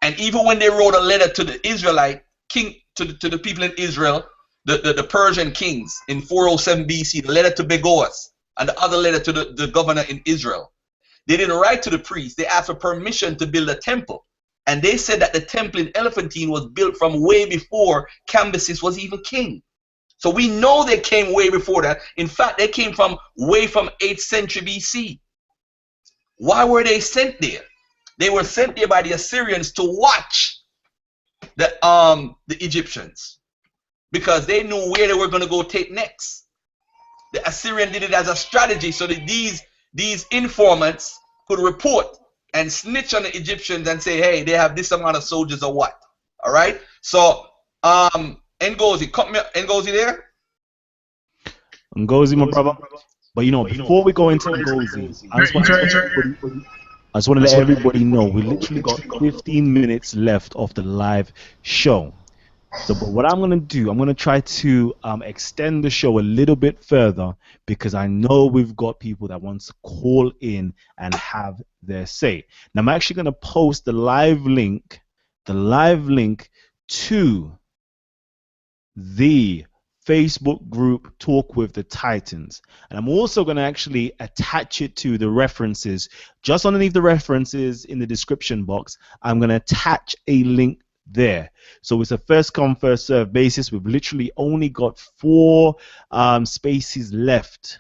And even when they wrote a letter to the Israelite king, to the people in Israel, the Persian kings in 407 BC, the letter to Begos and the other letter to the governor in Israel, they didn't write to the priest. They asked for permission to build a temple. And they said that the temple in Elephantine was built from way before Cambyses was even king. So we know they came way before that. In fact, they came from way from 8th century BC. Why were they sent there? They were sent there by the Assyrians to watch the Egyptians, because they knew where they were going to go take next. The Assyrian did it as a strategy so that these informants could report and snitch on the Egyptians and say, hey, they have this amount of soldiers or what. All right. So Ngozi, Ngozi there? Ngozi, my brother. But you know, before we go into Ngozi, I just want to let everybody know we literally got 15 minutes left of the live show. So, but what I'm going to do, I'm going to try to extend the show a little bit further, because I know we've got people that want to call in and have their say. Now, I'm actually going to post the live link to the Facebook group Talk with the Titans. And I'm also going to actually attach it to the references. Just underneath the references in the description box, I'm going to attach a link there. So it's a first come first serve basis. We've literally only got 4 spaces left.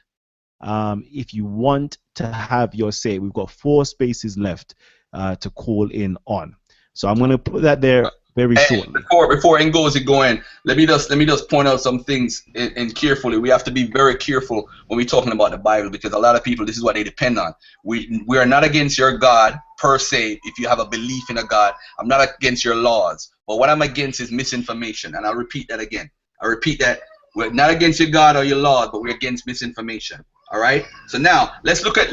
If you want to have your say, we've got 4 spaces left to call in on. So I'm going to put that there very shortly. Before Ngozi go in, let me just point out some things and carefully. We have to be very careful when we're talking about the Bible, because a lot of people, this is what they depend on. We are not against your God per se. If you have a belief in a God, I'm not against your laws. But what I'm against is misinformation, and I'll repeat that again. I repeat that we're not against your God or your laws, but we're against misinformation. All right. So now let's look at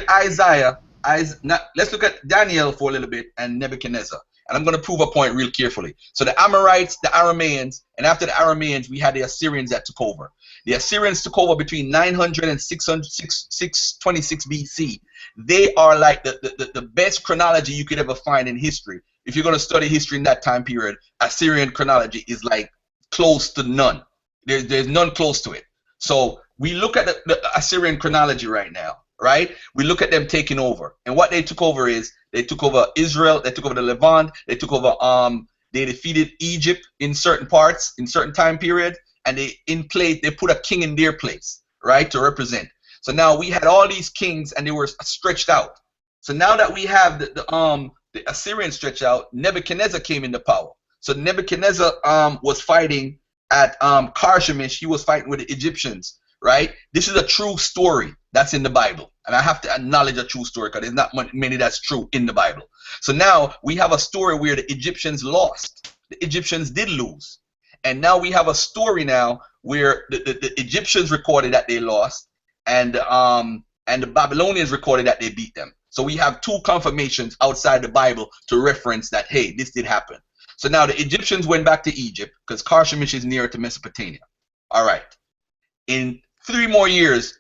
Isaiah. Let's look at Daniel for a little bit and Nebuchadnezzar. And I'm going to prove a point real carefully. So the Amorites, the Arameans, and after the Arameans, we had the Assyrians that took over. The Assyrians took over between 900 and 626 BC. They are like the best chronology you could ever find in history. If you're going to study history in that time period, Assyrian chronology is like close to none. There's none close to it. So we look at the Assyrian chronology right now, right? We look at them taking over. And what they took over is, they took over Israel, they took over the Levant, they took over, they defeated Egypt in certain parts, in certain time period, and they put a king in their place, right, to represent. So now we had all these kings, and they were stretched out. So now that we have the Assyrians stretched out, Nebuchadnezzar came into power. So Nebuchadnezzar was fighting at Carchemish. He was fighting with the Egyptians, right? This is a true story that's in the Bible. And I have to acknowledge a true story, because there's not many that's true in the Bible. So now we have a story where the Egyptians lost. The Egyptians did lose. And now we have a story now where the Egyptians recorded that they lost, and the Babylonians recorded that they beat them. So we have 2 confirmations outside the Bible to reference that, hey, this did happen. So now the Egyptians went back to Egypt, because Carchemish is nearer to Mesopotamia. All right. In 3 more years,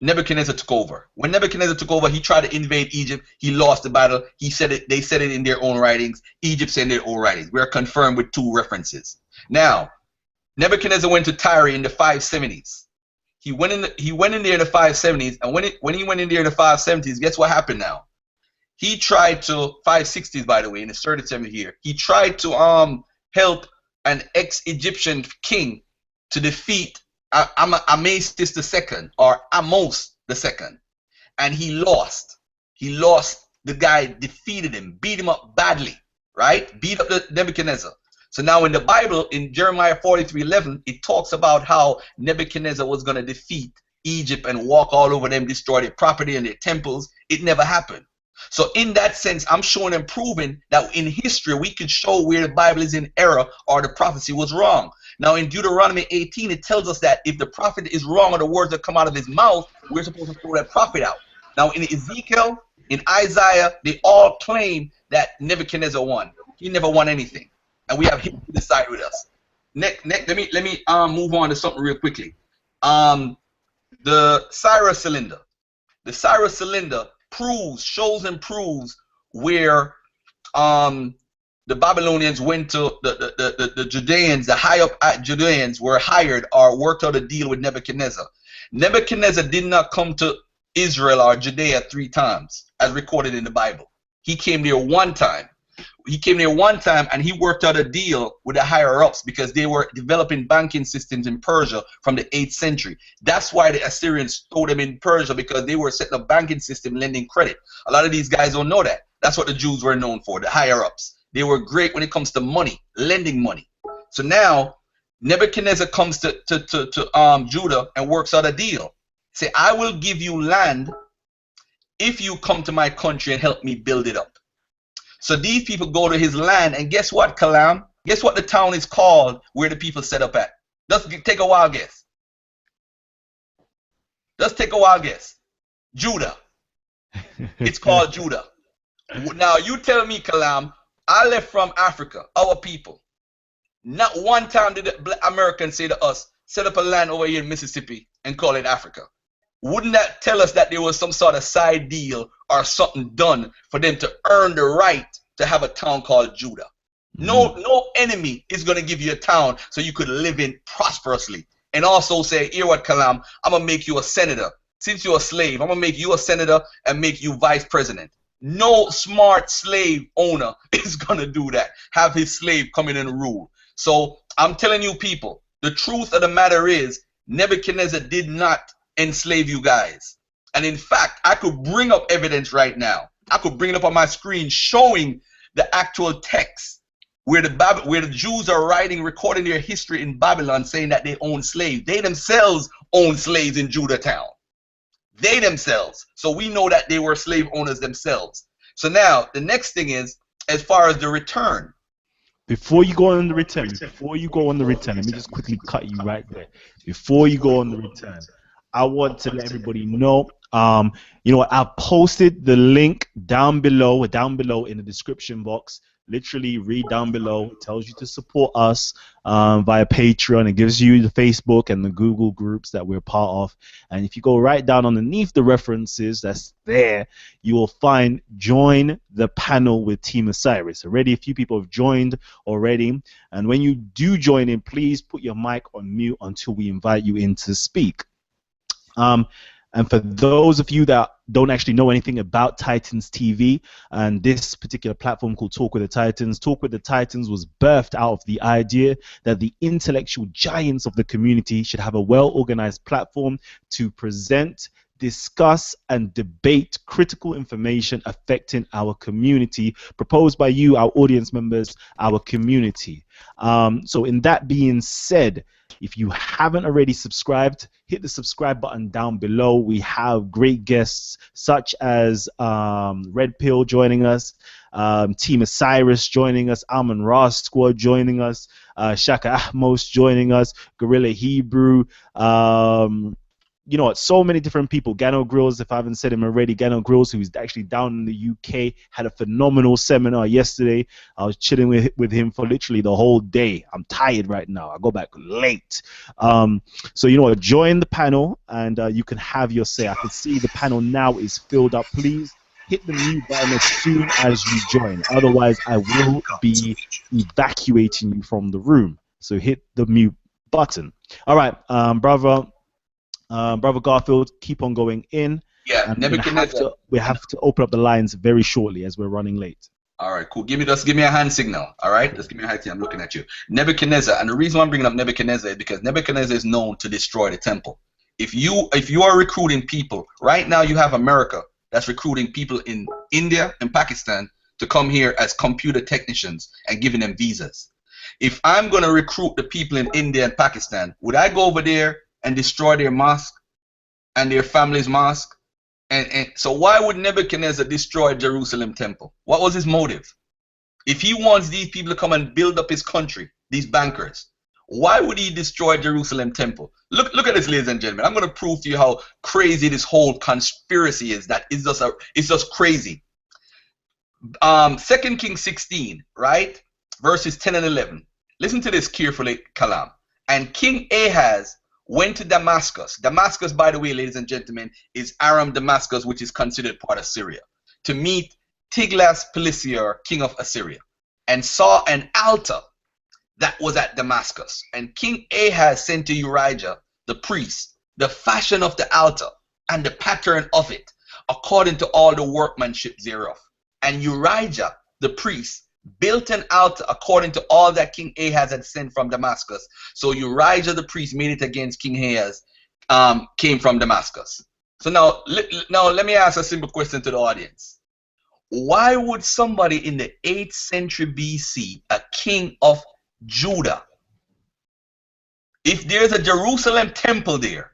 Nebuchadnezzar took over. When Nebuchadnezzar took over, he tried to invade Egypt. He lost the battle. He said it. They said it in their own writings. Egypt said in their own writings. We are confirmed with 2 references. Now, Nebuchadnezzar went to Tyre in the 570s. He went in there in the 570s, and when he went in there in the 570s, guess what happened now? He tried to 560s, by the way, in the 37th year. He tried to help an ex-Egyptian king to defeat Amasis II, or Amos II, and he lost. The guy defeated him, beat him up badly, right? Beat up the Nebuchadnezzar. So now in the Bible, in Jeremiah 43:11, it talks about how Nebuchadnezzar was going to defeat Egypt and walk all over them, destroy their property and their temples. It never happened. So in that sense, I'm showing and proving that in history, we could show where the Bible is in error or the prophecy was wrong. Now in Deuteronomy 18, it tells us that if the prophet is wrong or the words that come out of his mouth, we're supposed to throw that prophet out. Now in Ezekiel, in Isaiah, they all claim that Nebuchadnezzar won. He never won anything. And we have him to decide with us. Let me move on to something real quickly. The Cyrus cylinder. The Cyrus cylinder shows and proves where the Babylonians went to the Judeans, the high up Judeans were hired or worked out a deal with Nebuchadnezzar. Nebuchadnezzar did not come to Israel or Judea 3 times, as recorded in the Bible. He came there one time. He came there one time and he worked out a deal with the higher ups because they were developing banking systems in Persia from the 8th century. That's why the Assyrians stole them in Persia, because they were setting up a banking system, lending credit. A lot of these guys don't know that. That's what the Jews were known for, the higher ups. They were great when it comes to money, lending money. So now Nebuchadnezzar comes to Judah and works out a deal. Say, I will give you land if you come to my country and help me build it up. So these people go to his land, and guess what, Kalam? Guess what the town is called where the people set up at? Just take a wild guess. Just take a wild guess. Judah. It's called Judah. Now you tell me, Kalam, I left from Africa, our people. Not one time did the Americans say to us, set up a land over here in Mississippi and call it Africa. Wouldn't that tell us that there was some sort of side deal or something done for them to earn the right to have a town called Judah? No enemy is going to give you a town so you could live in prosperously. And also say, here what, Kalam, I'm going to make you a senator. Since you're a slave, I'm going to make you a senator and make you vice president. No smart slave owner is going to do that. Have his slave come in and rule. So I'm telling you people, the truth of the matter is Nebuchadnezzar did not enslave you guys. And in fact, I could bring up evidence right now. I could bring it up on my screen showing the actual text where the Jews are writing, recording their history in Babylon, saying that they own slaves. They themselves own slaves in Judah town. They themselves. So we know that they were slave owners themselves. So now the next thing is, as far as the return. Before you go on the return, let me just quickly cut you right there. Before you go on the return, I want to let everybody know, you know what, I've posted the link down below in the description box. Literally read down below. It tells you to support us via Patreon. It gives you the Facebook and the Google groups that we're part of. And if you go right down underneath the references that's there, you will find join the panel with Team Osiris. Already a few people have joined already. And when you do join in, please put your mic on mute until we invite you in to speak. And for those of you that don't actually know anything about Titans TV and this particular platform called Talk with the Titans, Talk with the Titans was birthed out of the idea that the intellectual giants of the community should have a well-organized platform to present, discuss, and debate critical information affecting our community, proposed by you, our audience members, our community. So in that being said, if you haven't already subscribed, hit the subscribe button down below. We have great guests such as Red Pill joining us, Team Osiris joining us, Alman Ross Squad joining us, Shaka Ahmos joining us, Gorilla Hebrew, you know what, so many different people. Gano Grills, if I haven't said him already, Gano Grills, who's actually down in the UK, had a phenomenal seminar yesterday. I was chilling with him for literally the whole day. I'm tired right now. I go back late. So, you know what, join the panel and you can have your say. I can see the panel now is filled up. Please hit the mute button as soon as you join. Otherwise, I will be evacuating you from the room. So hit the mute button. All right, Brother Garfield, keep on going in. Yeah, Nebuchadnezzar. We have to open up the lines very shortly as we're running late. All right, cool. Just give me a hand signal. All right, just give me a hand signal. I'm looking at you. Nebuchadnezzar, and the reason why I'm bringing up Nebuchadnezzar is because Nebuchadnezzar is known to destroy the temple. If you are recruiting people right now, you have America that's recruiting people in India and Pakistan to come here as computer technicians and giving them visas. If I'm going to recruit the people in India and Pakistan, would I go over there and destroy their mosque and their family's mosque And so why would Nebuchadnezzar destroy Jerusalem temple? What was his motive? If he wants these people to come and build up his country, these bankers, why would he destroy Jerusalem temple? Look at this, ladies and gentlemen. I'm going to prove to you how crazy this whole conspiracy is. That it's just crazy. 2 Kings 16, right? Verses 10 and 11. Listen to this carefully, Kalam. And King Ahaz went to Damascus. Damascus, by the way, ladies and gentlemen, is Aram Damascus, which is considered part of Syria, to meet Tiglath-Pileser, king of Assyria, and saw an altar that was at Damascus. And King Ahaz sent to Urijah, the priest, the fashion of the altar and the pattern of it, according to all the workmanship thereof. And Urijah, the priest, built an altar according to all that King Ahaz had sent from Damascus. So Urijah the priest made it against King Ahaz, came from Damascus. So now let me ask a simple question to the audience. Why would somebody in the 8th century BC, a king of Judah, if there's a Jerusalem temple there,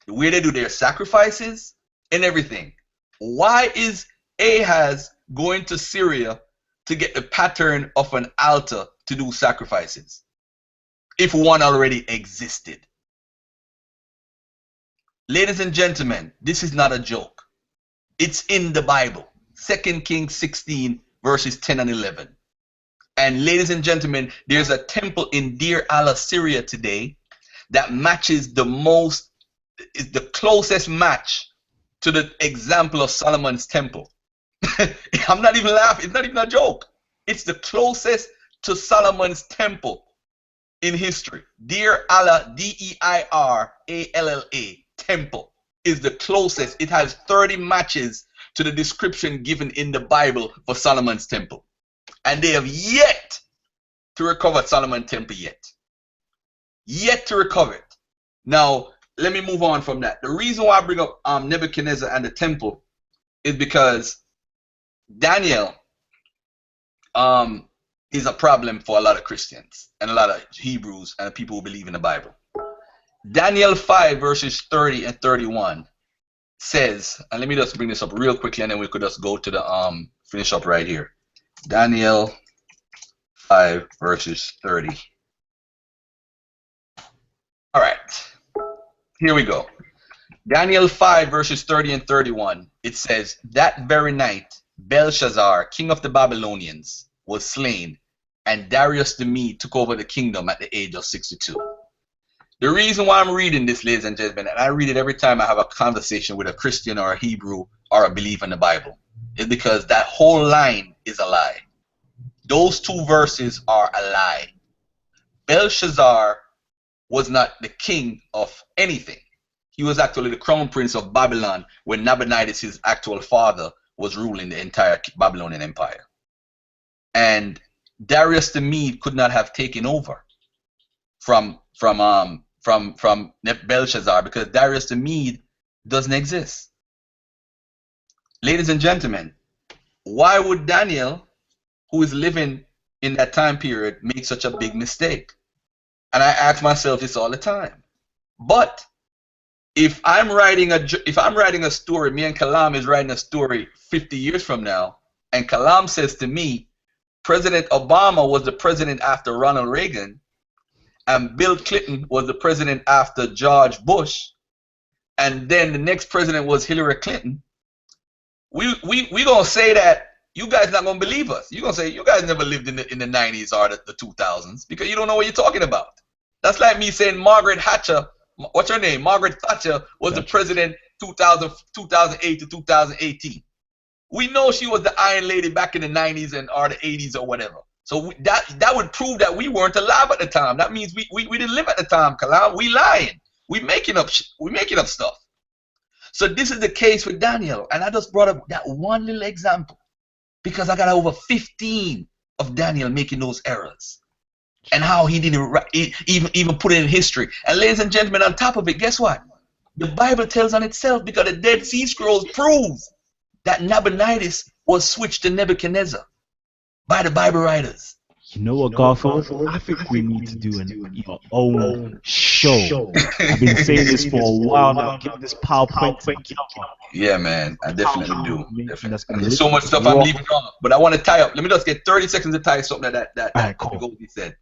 where they do their sacrifices and everything, why is Ahaz going to Syria to get the pattern of an altar to do sacrifices if one already existed? Ladies and gentlemen, this is not a joke. It's in the Bible. 2 Kings 16 verses 10 and 11. And ladies and gentlemen, there's a temple in Deir al-Syria today that matches is the closest match to the example of Solomon's temple. I'm not even laughing. It's not even a joke. It's the closest to Solomon's temple in history. Deir Allah, D-E-I-R-A-L-L-A, temple is the closest. It has 30 matches to the description given in the Bible for Solomon's temple. And they have yet to recover Solomon's temple yet. Yet to recover it. Now, let me move on from that. The reason why I bring up Nebuchadnezzar and the temple is because Daniel is a problem for a lot of Christians and a lot of Hebrews and people who believe in the Bible. Daniel 5 verses 30 and 31 says, and let me just bring this up real quickly and then we could just go to the finish up right here. Daniel 5 verses 30. All right, here we go. Daniel 5 verses 30 and 31. It says, that very night Belshazzar, king of the Babylonians, was slain, and Darius the Mede took over the kingdom at the age of 62. The reason why I'm reading this, ladies and gentlemen, and I read it every time I have a conversation with a Christian or a Hebrew or a believer in the Bible, is because that whole line is a lie. Those two verses are a lie. Belshazzar was not the king of anything. He was actually the crown prince of Babylon when Nabonidus, his actual father, was ruling the entire Babylonian Empire. And Darius the Mede could not have taken over from Belshazzar because Darius the Mede doesn't exist. Ladies and gentlemen, why would Daniel, who is living in that time period, make such a big mistake? And I ask myself this all the time. But if I'm writing a story, me and Kalam is writing a story 50 years from now, and Kalam says to me, President Obama was the president after Ronald Reagan, and Bill Clinton was the president after George Bush, and then the next president was Hillary Clinton, we gonna say that you guys not gonna believe us. You're gonna say you guys never lived in the 90s or the 2000s because you don't know what you're talking about. That's like me saying Margaret Thatcher, what's her name? Margaret Thatcher was the president 2008 to 2018. We know she was the Iron Lady back in the 90s or the 80s or whatever. So that would prove that we weren't alive at the time. That means we didn't live at the time, Kalam. We lying. We making up stuff. So this is the case with Daniel, and I just brought up that one little example because I got over 15 of Daniel making those errors, and how he didn't even put it in history. And ladies and gentlemen, on top of it, guess what? The Bible tells on itself because the Dead Sea Scrolls proves that Nabonidus was switched to Nebuchadnezzar by the Bible writers. You know what, Garfield? I think we need to do your own show. I've been saying this for a while now. Get this PowerPoint together. Yeah, man, I definitely do. Definitely. And there's so much stuff I'm leaving off, but I want to tie up. Let me just get 30 seconds to tie something that Ngozi said.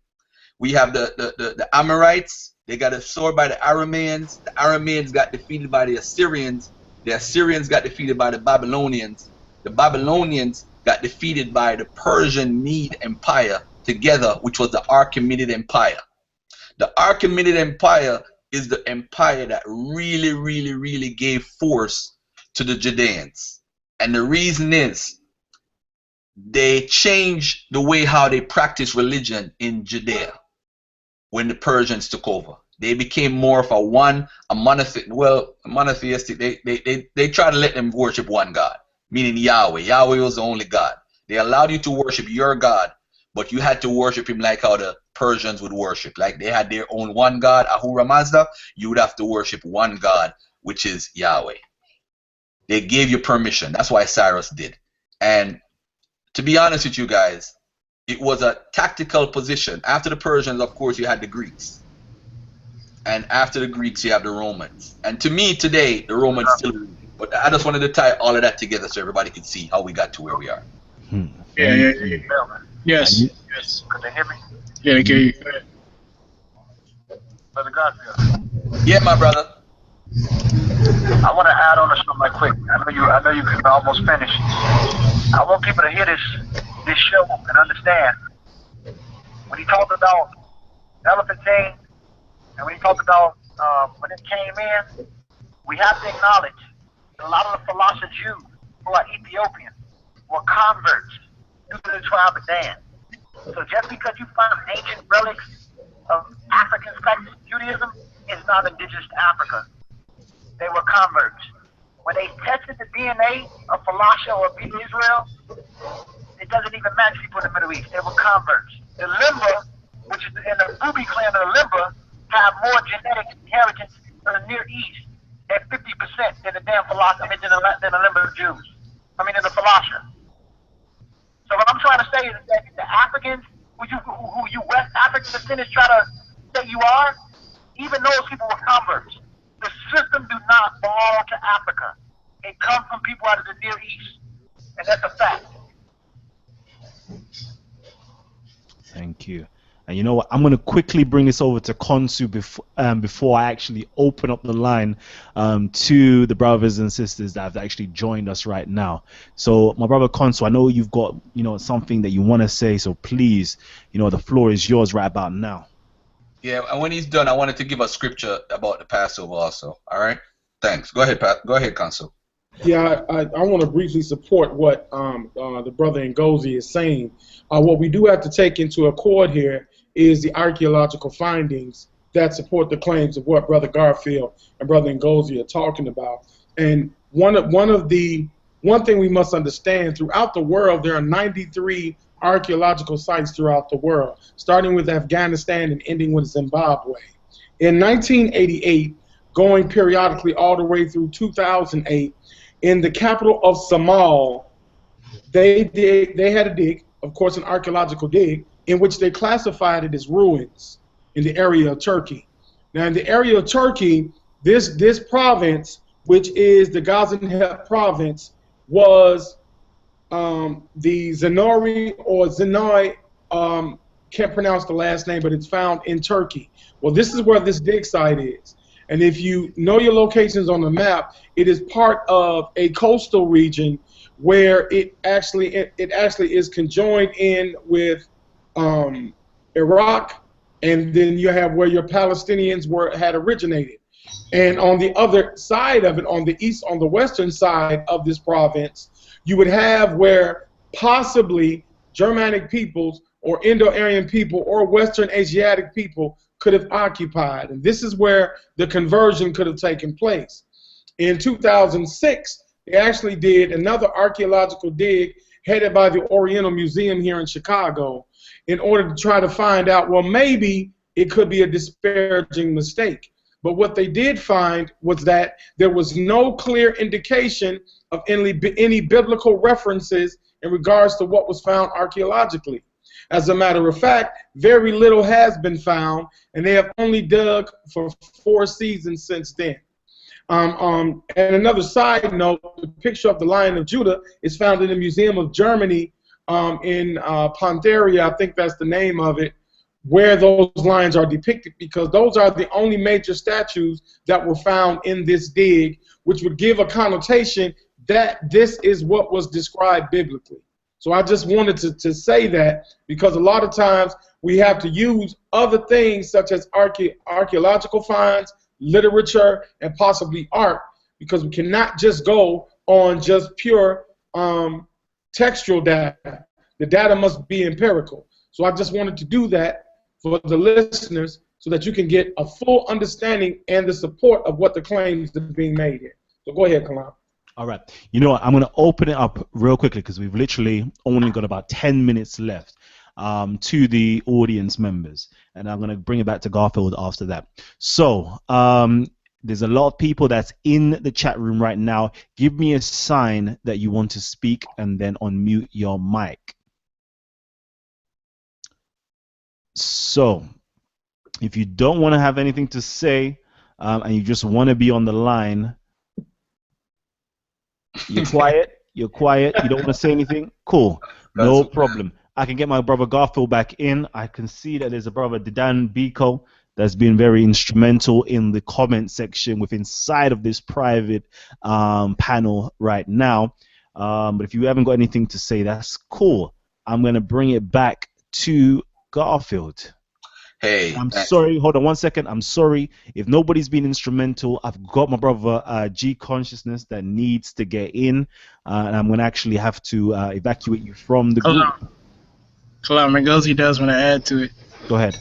We have the Amorites. They got absorbed by the Arameans. The Arameans got defeated by the Assyrians. The Assyrians got defeated by the Babylonians. The Babylonians got defeated by the Persian Mede Empire together, which was the Achaemenid Empire. The Achaemenid Empire is the empire that really gave force to the Judeans. And the reason is they changed the way how they practice religion in Judea when the Persians took over. They became more of a monotheistic. They try to let them worship one God, meaning Yahweh. Yahweh was the only God. They allowed you to worship your God, but you had to worship him like how the Persians would worship. Like they had their own one God, Ahura Mazda. You would have to worship one God, which is Yahweh. They gave you permission. That's why Cyrus did. And to be honest with you guys, it was a tactical position. After the Persians, of course, you had the Greeks. And after the Greeks, you have the Romans. And to me, today, the Romans still rule. But I just wanted to tie all of that together so everybody could see how we got to where we are. Yeah. Yes. Could they hear me? Yeah, they can hear you. Brother Garfield. Yeah, my brother. I want to add on to something right quick. I know you can almost finish. I want people to hear this show and understand. When he talked about Elephantine, and when he talked about when it came in, we have to acknowledge that a lot of the philosopher Jews who are Ethiopian were converts due to the tribe of Dan. So just because you find ancient relics of African practice Judaism is not indigenous to Africa. They were converts. When they tested the DNA of Falasha or people Israel, it doesn't even match people in the Middle East. They were converts. The Limba, which is in the Bubi clan of the Limba, have more genetic inheritance in the Near East at 50% than the damn Falasha, than the Limba Jews. Than the Falasha. So what I'm trying to say is that the Africans, who you West African descendants try to say you are, even those people were converts. The system do not belong to Africa. It comes from people out of the Near East. And that's a fact. Thank you. And you know what? I'm going to quickly bring this over to Khonsu before I actually open up the line to the brothers and sisters that have actually joined us right now. So, my brother Khonsu, I know you've got something that you want to say. So please, the floor is yours right about now. Yeah, and when he's done, I wanted to give a scripture about the Passover also. All right? Thanks. Go ahead, Pat. Go ahead, Khonsu. Yeah, I want to briefly support what the brother Ngozi is saying. What we do have to take into accord here is the archaeological findings that support the claims of what Brother Garfield and Brother Ngozi are talking about. And one thing we must understand, throughout the world, there are 93 archaeological sites throughout the world, starting with Afghanistan and ending with Zimbabwe. In 1988, going periodically all the way through 2008, in the capital of Somal, they had a dig, of course an archaeological dig, in which they classified it as ruins in the area of Turkey. Now in the area of Turkey, this province, which is the Gaziantep province, was the Zenori or Zenoi, can't pronounce the last name, but it's found in Turkey. Well, this is where this dig site is. And if you know your locations on the map, it is part of a coastal region where it actually is conjoined in with Iraq, and then you have where your Palestinians had originated. And on the other side of it, on the western side of this province, you would have where possibly Germanic peoples or Indo-Aryan people or Western Asiatic people could have occupied. And this is where the conversion could have taken place. In 2006, they actually did another archaeological dig headed by the Oriental Museum here in Chicago in order to try to find out, well, maybe it could be a disparaging mistake. But what they did find was that there was no clear indication of any biblical references in regards to what was found archaeologically. As a matter of fact, very little has been found, and they have only dug for 4 seasons since then. And another side note, the picture of the Lion of Judah is found in the Museum of Germany in Ponderia, I think that's the name of it, where those lions are depicted, because those are the only major statues that were found in this dig, which would give a connotation that this is what was described biblically. So I just wanted to say that, because a lot of times we have to use other things such as archaeological finds, literature, and possibly art, because we cannot just go on just pure textual data. The data must be empirical. So I just wanted to do that for the listeners so that you can get a full understanding and the support of what the claims are being made here. So go ahead, Kalam. All right. You know what? I'm going to open it up real quickly because we've literally only got about 10 minutes left to the audience members. And I'm going to bring it back to Garfield after that. So there's a lot of people that's in the chat room right now. Give me a sign that you want to speak and then unmute your mic. So if you don't want to have anything to say and you just want to be on the line, you're quiet, you don't want to say anything, cool, no problem. I can get my brother Garfield back in. I can see that there's a brother Didan Biko that's been very instrumental in the comment section within inside of this private panel right now. But if you haven't got anything to say, that's cool. I'm going to bring it back to Garfield. Hey, I'm sorry, hold on 1 second. I'm sorry if nobody's been instrumental. I've got my brother G Consciousness that needs to get in, and I'm going to actually have to evacuate you from the group. Kalam, Ngozi does want to add to it. Go ahead.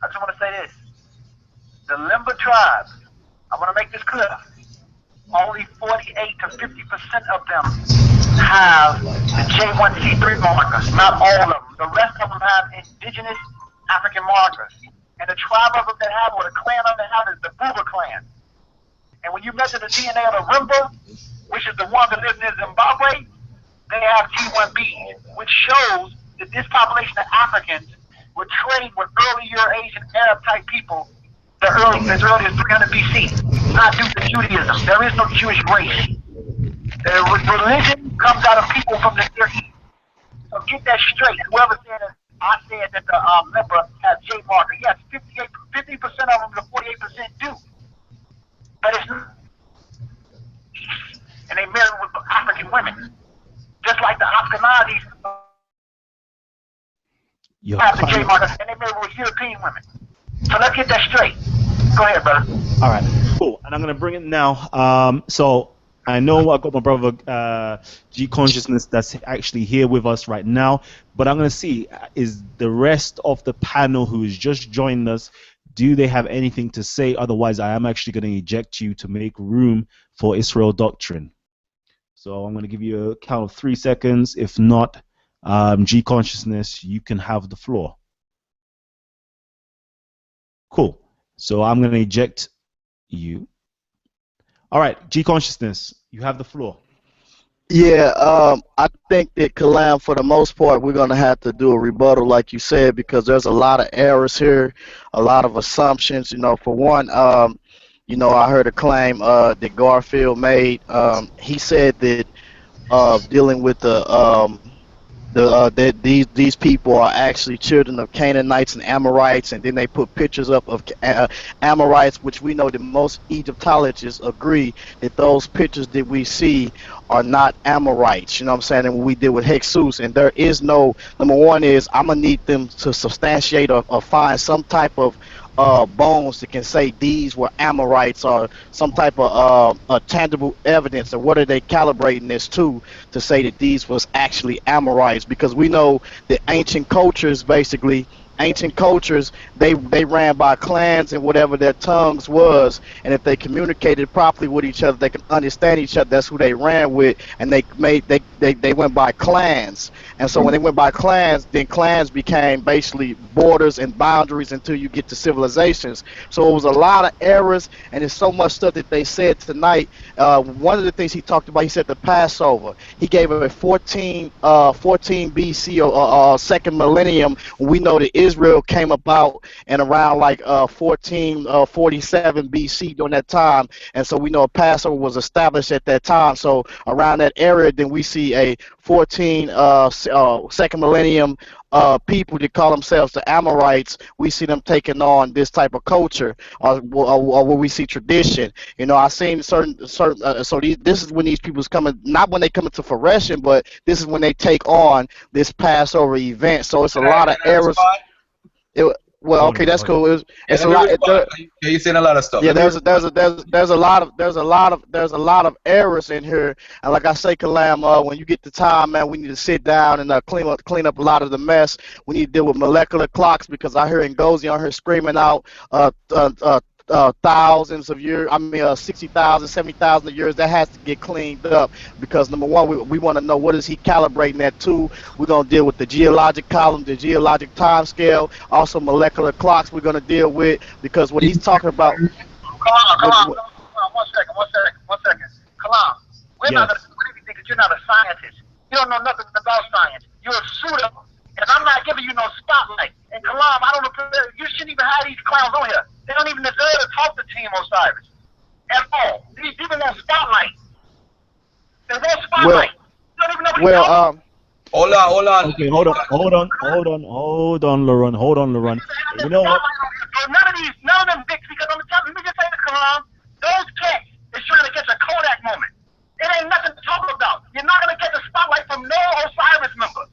I just want to say this. The Limba tribe, I want to make this clear. Only 48 to 50% of them have the J1C3 markers, not all of them. The rest of them have indigenous African markers. And the tribe of them that have, or the clan of them that have, is the Buba clan. And when you measure the DNA of the Rimba, which is the one that lives near Zimbabwe, they have G1Bs, which shows that this population of Africans would trade with early Eurasian Arab type people as early as 300 BC, not due to Judaism. There is no Jewish race. The religion comes out of people from the Near East. So get that straight. Whoever said that, I said that the Limba has J marker. Yes, 50% of them, the 48% do. But it's not. And they marry with African women. Just like the Ashkenazis have the J marker, and they marry with European women. So let's get that straight. Go ahead, brother. All right, cool. And I'm going to bring it now. So I know I've got my brother G Consciousness that's actually here with us right now, but I'm going to see, is the rest of the panel who has just joined us, do they have anything to say? Otherwise, I am actually going to eject you to make room for Israel Doctrine. So I'm going to give you a count of 3 seconds. If not, G Consciousness, you can have the floor. Cool. So I'm going to eject you. All right, G Consciousness, you have the floor. Yeah, I think that Kalam, for the most part, we're going to have to do a rebuttal, like you said, because there's a lot of errors here, a lot of assumptions. You know, for one, you know, I heard a claim that Garfield made. He said that dealing with that these people are actually children of Canaanites and Amorites, and then they put pictures up of Amorites, which we know that most Egyptologists agree that those pictures that we see are not Amorites. You know what I'm saying? And we did with Hexus, and there is no, number one is I'm gonna need them to substantiate or find some type of bones that can say these were Amorites, or some type of tangible evidence, or what are they calibrating this to say that these was actually Amorites? Because we know that ancient cultures basically ancient cultures, they ran by clans and whatever their tongues was, and if they communicated properly with each other, they could understand each other. That's who they ran with, and they went by clans. And so when they went by clans, then clans became basically borders and boundaries until you get to civilizations. So it was a lot of errors, and there's so much stuff that they said tonight. One of the things he talked about, he said the Passover. He gave it 14 BC or second millennium. We know that Israel came about in around like 1447 BC during that time, and so we know a Passover was established at that time. So around that area, then we see a 14 second millennium people that call themselves the Amorites. We see them taking on this type of culture, or where we see tradition. You know, I've seen certain this is when these people's coming, not when they come into fruition, but this is when they take on this Passover event. So it's a lot of errors. Well, okay, that's cool. It's a lot. You're saying a lot of stuff. Yeah, there's a lot of errors in here, and like I say, Kalam, when you get the time, man, we need to sit down and clean up a lot of the mess. We need to deal with molecular clocks, because I hear Ngozi on here screaming out thousands of years, 60,000, 70,000 years. That has to get cleaned up, because number one, we want to know what is he calibrating that to. We're going to deal with the geologic column, the geologic time scale, also molecular clocks we're going to deal with, because what he's talking about. Kalam, one second. Kalam, we're not going to do anything because you're not a scientist. You don't know nothing about science. You're a pseudo. And I'm not giving you no spotlight. And Kalam, I don't know, you shouldn't even have these clowns on here. They don't even deserve to talk to Team Osiris at all. These people want spotlight. They want spotlight. You don't even know what you're talking. Hold on. Okay, hold on, Laurent. You know what? None of them dicks, because I'm telling you, let me just say this, Kalam. Those cats is trying to catch a Kodak moment. It ain't nothing to talk about. You're not going to get the spotlight from no Osiris member.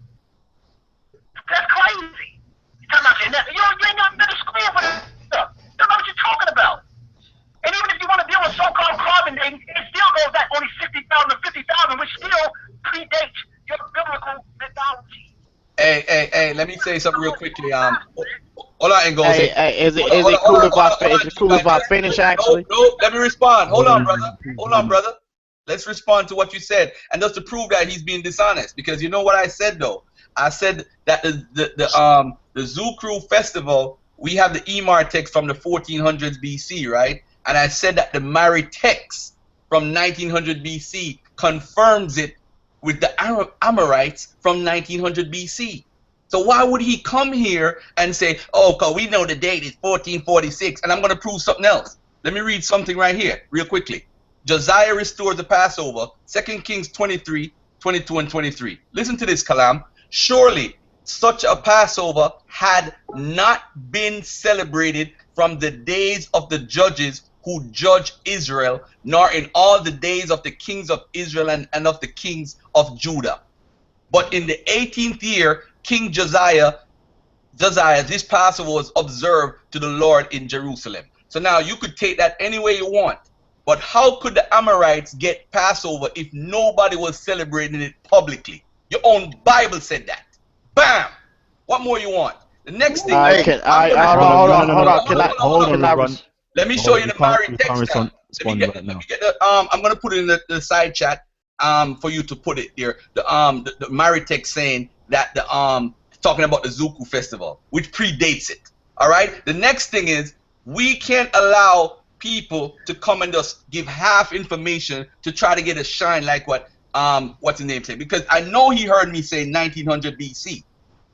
That's crazy. You're talking about genetic. You ain't got been to school for this stuff. You don't know what you're talking about. And even if you want to deal with so-called carbon dating, it still goes back only 60,000 to 50,000, which still predates your biblical mythology. Hey, let me say something real quickly. Hold on, Ngozi. Is it cool if I finish, actually? No, let me respond. Hold on, brother. Let's respond to what you said, and just to prove that he's being dishonest. Because you know what I said, though. I said that the Zukru festival, we have the Emar text from the 1400s BC, right? And I said that the Mari text from 1900 BC confirms it with the Amorites from 1900 BC. So why would he come here and say, oh, because we know the date is 1446, and I'm going to prove something else. Let me read something right here, real quickly. Josiah restored the Passover, 2 Kings 23, 22, and 23. Listen to this, Kalam. Surely such a Passover had not been celebrated from the days of the judges who judged Israel, nor in all the days of the kings of Israel and of the kings of Judah. But in the 18th year, King Josiah, this Passover was observed to the Lord in Jerusalem. So now you could take that any way you want. But how could the Amorites get Passover if nobody was celebrating it publicly? Your own Bible said that. Bam! What more you want? The next thing. Hold on. Let me show you the Mari text. I'm gonna put it in the side chat for you to put it there. The Mari text saying that talking about the Zuku festival, which predates it. All right. The next thing is we can't allow people to come and just give half information to try to get a shine like what what's his name said, because I know he heard me say 1900 BC.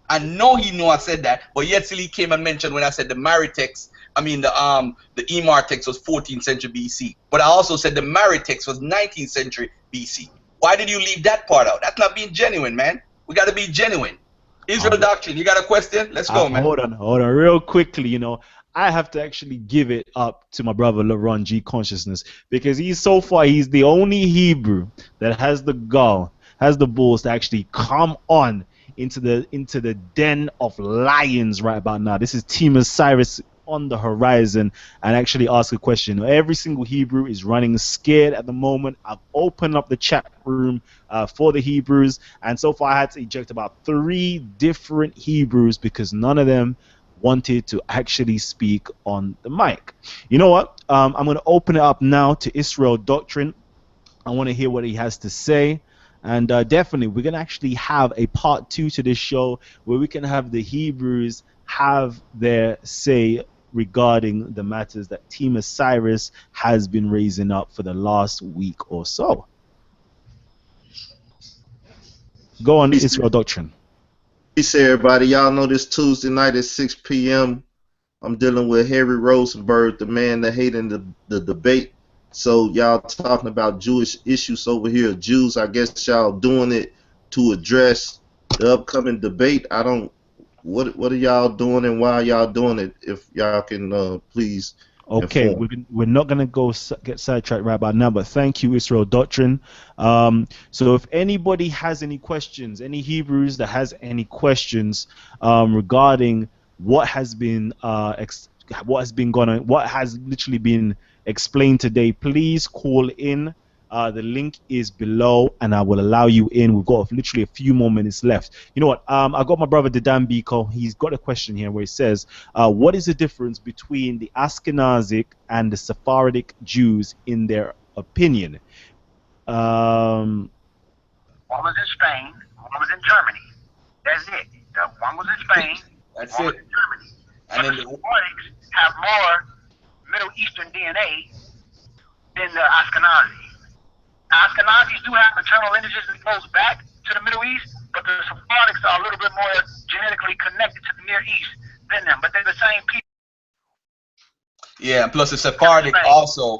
I know he knew I said that, but yet still he came and mentioned when I said the Mari text, the Emar text was 14th century BC. But I also said the Mari text was 19th century BC. Why did you leave that part out? That's not being genuine, man. We got to be genuine. Israel doctrine, you got a question? Let's go, man. Hold on. Real quickly, I have to actually give it up to my brother Laurent G. Consciousness, because he's the only Hebrew that has the gall, has the balls to actually come on into the den of lions right about now. This is Team Osiris on the horizon, and actually ask a question. Every single Hebrew is running scared at the moment. I've opened up the chat room for the Hebrews, and so far I had to eject about 3 different Hebrews because none of them wanted to actually speak on the mic. You know what? I'm going to open it up now to Israel Doctrine. I want to hear what he has to say. And definitely, we're going to actually have a part 2 to this show where we can have the Hebrews have their say regarding the matters that Team Osiris has been raising up for the last week or so. Go on, Israel Doctrine. Peace, everybody. Y'all know this Tuesday night at 6 p.m. I'm dealing with Harry Rosenberg, the man that hating the debate. So y'all talking about Jewish issues over here. Jews, I guess y'all doing it to address the upcoming debate. I don't. What are y'all doing and why y'all doing it? If y'all can please. Okay, we're not going to get sidetracked right about now, but thank you, Israel Doctrine. So if anybody has any questions, any Hebrews that has any questions regarding what has been going on, what has literally been explained today, please call in. The link is below, and I will allow you in. We've got literally a few more minutes left. You know what? I got my brother Dedan Biko. He's got a question here where he says, what is the difference between the Ashkenazic and the Sephardic Jews in their opinion? One was in Spain, one was in Germany. That's it. One was in Spain, That's one was it. in Germany. And then the Sephardics have more Middle Eastern DNA than the Ashkenazi. Ashkenazis do have maternal lineages that goes back to the Middle East, but the Sephardics are a little bit more genetically connected to the Near East than them, but they're the same people. Yeah, plus the Sephardic also.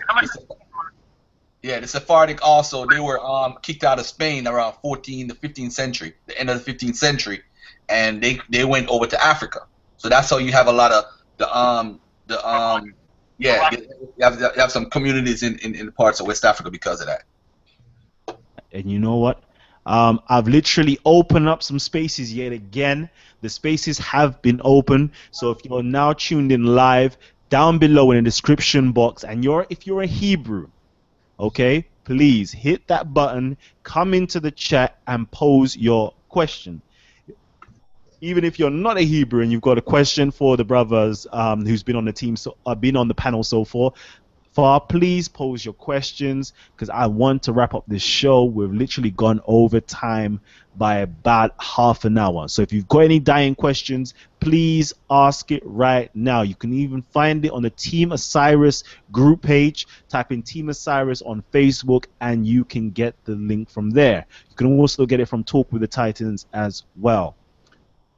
The Sephardic also, they were kicked out of Spain around the 15th century, the end of the 15th century, and they went over to Africa. So that's how you have a lot of you have some communities in parts of West Africa because of that. And you know what? I've literally opened up some spaces yet again. The spaces have been open. So if you're now tuned in live, down below in the description box, and if you're a Hebrew, okay, please hit that button, come into the chat and pose your question. Even if you're not a Hebrew and you've got a question for the brothers who's been on the team, been on the panel so far, please pose your questions because I want to wrap up this show. We've literally gone over time by about half an hour. So if you've got any dying questions, please ask it right now. You can even find it on the Team Osiris group page. Type in Team Osiris on Facebook and you can get the link from there. You can also get it from Talk with the Titans as well.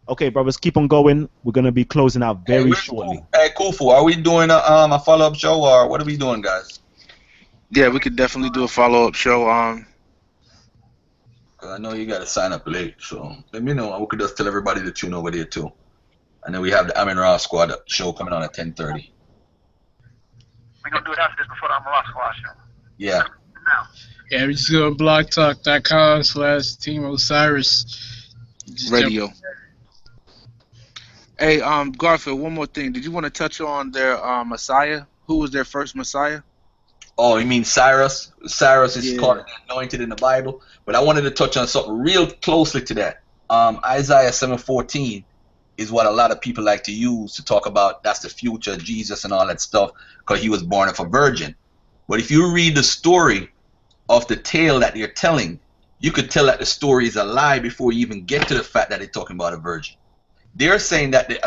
Okay, brothers, keep on going. We're going to be closing out very shortly. Hey, Khufu, are we doing a follow-up show, or what are we doing, guys? Yeah, we could definitely do a follow-up show. I know you got to sign up late, so let me know. We could just tell everybody to tune over there, too. And then we have the Amin Ra Squad show coming on at 10:30. We're going to do it after this before the Amin Ra Squad show. Yeah. Yeah, we just go to blogtalk.com/Team Osiris. Radio. Hey, Garfield, one more thing. Did you want to touch on their Messiah? Who was their first Messiah? Oh, you mean Cyrus? Cyrus is called anointed in the Bible. But I wanted to touch on something real closely to that. Isaiah 7:14 is what a lot of people like to use to talk about that's the future, Jesus and all that stuff, because he was born of a virgin. But if you read the story of the tale that they're telling, you could tell that the story is a lie before you even get to the fact that they're talking about a virgin. They're saying that the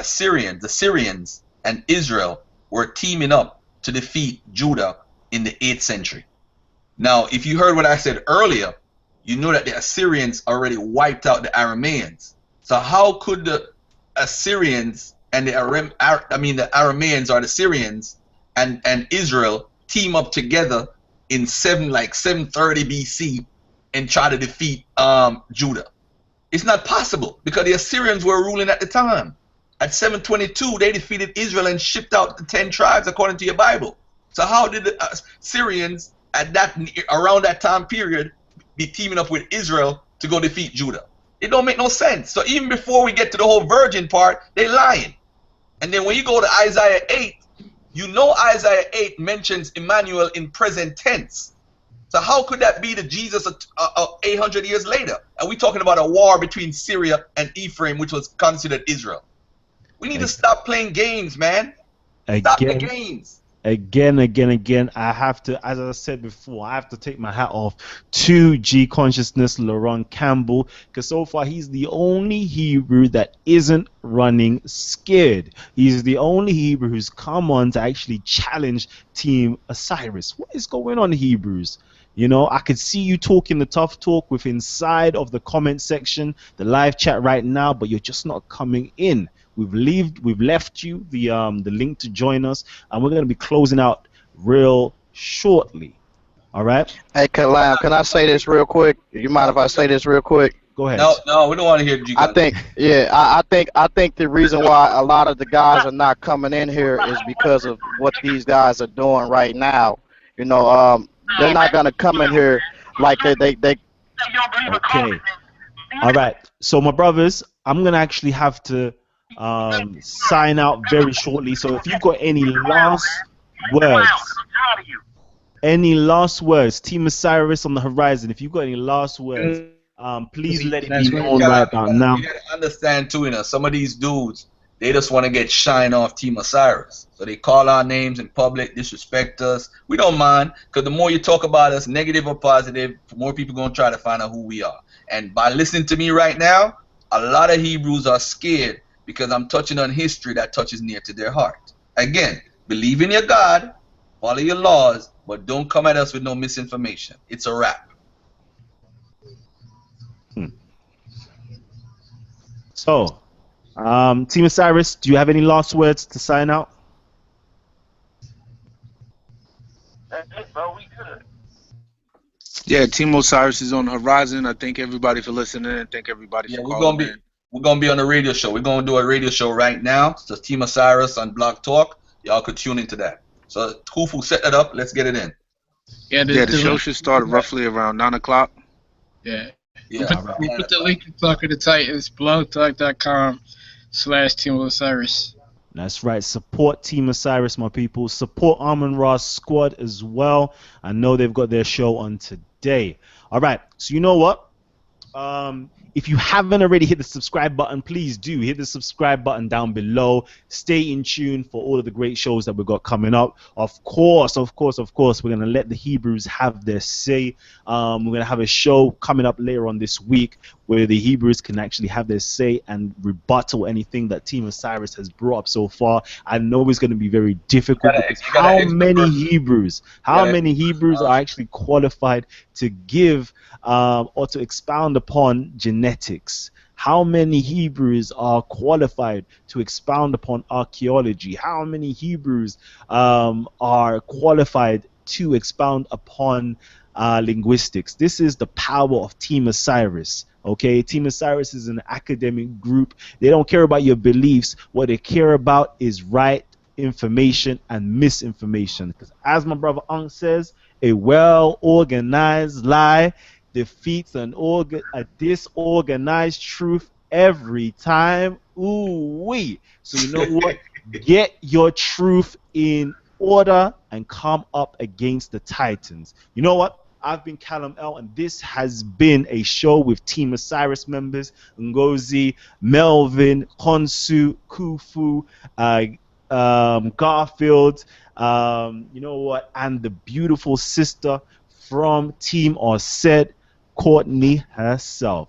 Syrians and Israel were teaming up to defeat Judah in the 8th century. Now, if you heard what I said earlier, you know that the Assyrians already wiped out the Arameans. So how could the Assyrians and the Arameans or the Syrians and Israel team up together in 730 BC and try to defeat Judah? It's not possible because the Assyrians were ruling at the time. At 722, they defeated Israel and shipped out the 10 tribes according to your Bible. So how did the Syrians around that time period be teaming up with Israel to go defeat Judah? It don't make no sense. So even before we get to the whole virgin part, they lying. And then when you go to Isaiah 8, you know Isaiah 8 mentions Emmanuel in present tense. So how could that be the Jesus 800 years later? And we're talking about a war between Syria and Ephraim, which was considered Israel. We need to stop playing games, man. Stop the games. Again, I have to, as I said before, I have to take my hat off to G Consciousness, Laron Campbell, because so far he's the only Hebrew that isn't running scared. He's the only Hebrew who's come on to actually challenge Team Osiris. What is going on, Hebrews? You know, I could see you talking the tough talk with inside of the comment section, the live chat right now, but you're just not coming in. We've left you the link to join us, and we're going to be closing out real shortly. All right. Hey, Kalam, can I say this real quick? You mind if I say this real quick? Go ahead. No, we don't want to hear you. I think the reason why a lot of the guys are not coming in here is because of what these guys are doing right now. You know, they're not gonna come in here like they. Okay. All right. So my brothers, I'm gonna actually have to sign out very shortly. So if you've got any last words, Team Osiris on the horizon, if you've got any last words, please let it be known right about now. You gotta understand too, you know, some of these dudes, they just want to get shine off Team Osiris. So they call our names in public, disrespect us. We don't mind, because the more you talk about us, negative or positive, the more people going to try to find out who we are. And by listening to me right now, a lot of Hebrews are scared because I'm touching on history that touches near to their heart. Again, believe in your God, follow your laws, but don't come at us with no misinformation. It's a wrap. So, Team Osiris, do you have any last words to sign out? Yeah, Team Osiris is on the horizon. I thank everybody for listening, and thank everybody for calling in. We're gonna be on a radio show. We're gonna do a radio show right now. So Team Osiris on Blog Talk. Y'all could tune into that. So Khufu, set that up. Let's get it in. Yeah, the show should start roughly around 9 o'clock. Yeah. Yeah. We'll put the link in Talk of the Titans, blogtalk.com/Team Osiris. That's right. Support Team Osiris, my people. Support Armin Ross Squad as well. I know they've got their show on today. All right. So you know what? If you haven't already hit the subscribe button, please do hit the subscribe button down below. Stay in tune for all of the great shows that we've got coming up. Of course, we're going to let the Hebrews have their say. We're going to have a show coming up later on this week where the Hebrews can actually have their say and rebuttal anything that Team Osiris has brought up so far. I know it's going to be very difficult because how many Hebrews are actually qualified to give or to expound upon genetics? How many Hebrews are qualified to expound upon archaeology? How many Hebrews are qualified to expound upon linguistics? This is the power of Team Osiris. Okay, Team Osiris is an academic group. They don't care about your beliefs. What they care about is right information and misinformation. Because as my brother Ankh says, a well-organized lie defeats a disorganized truth every time. Ooh-wee. So you know what? Get your truth in order and come up against the Titans. You know what? I've been Kalam L, and this has been a show with Team Osiris members, Ngozi, Melvin, Khonsu, Khufu, Garfield, you know what, and the beautiful sister from Team Osset, Courtney herself.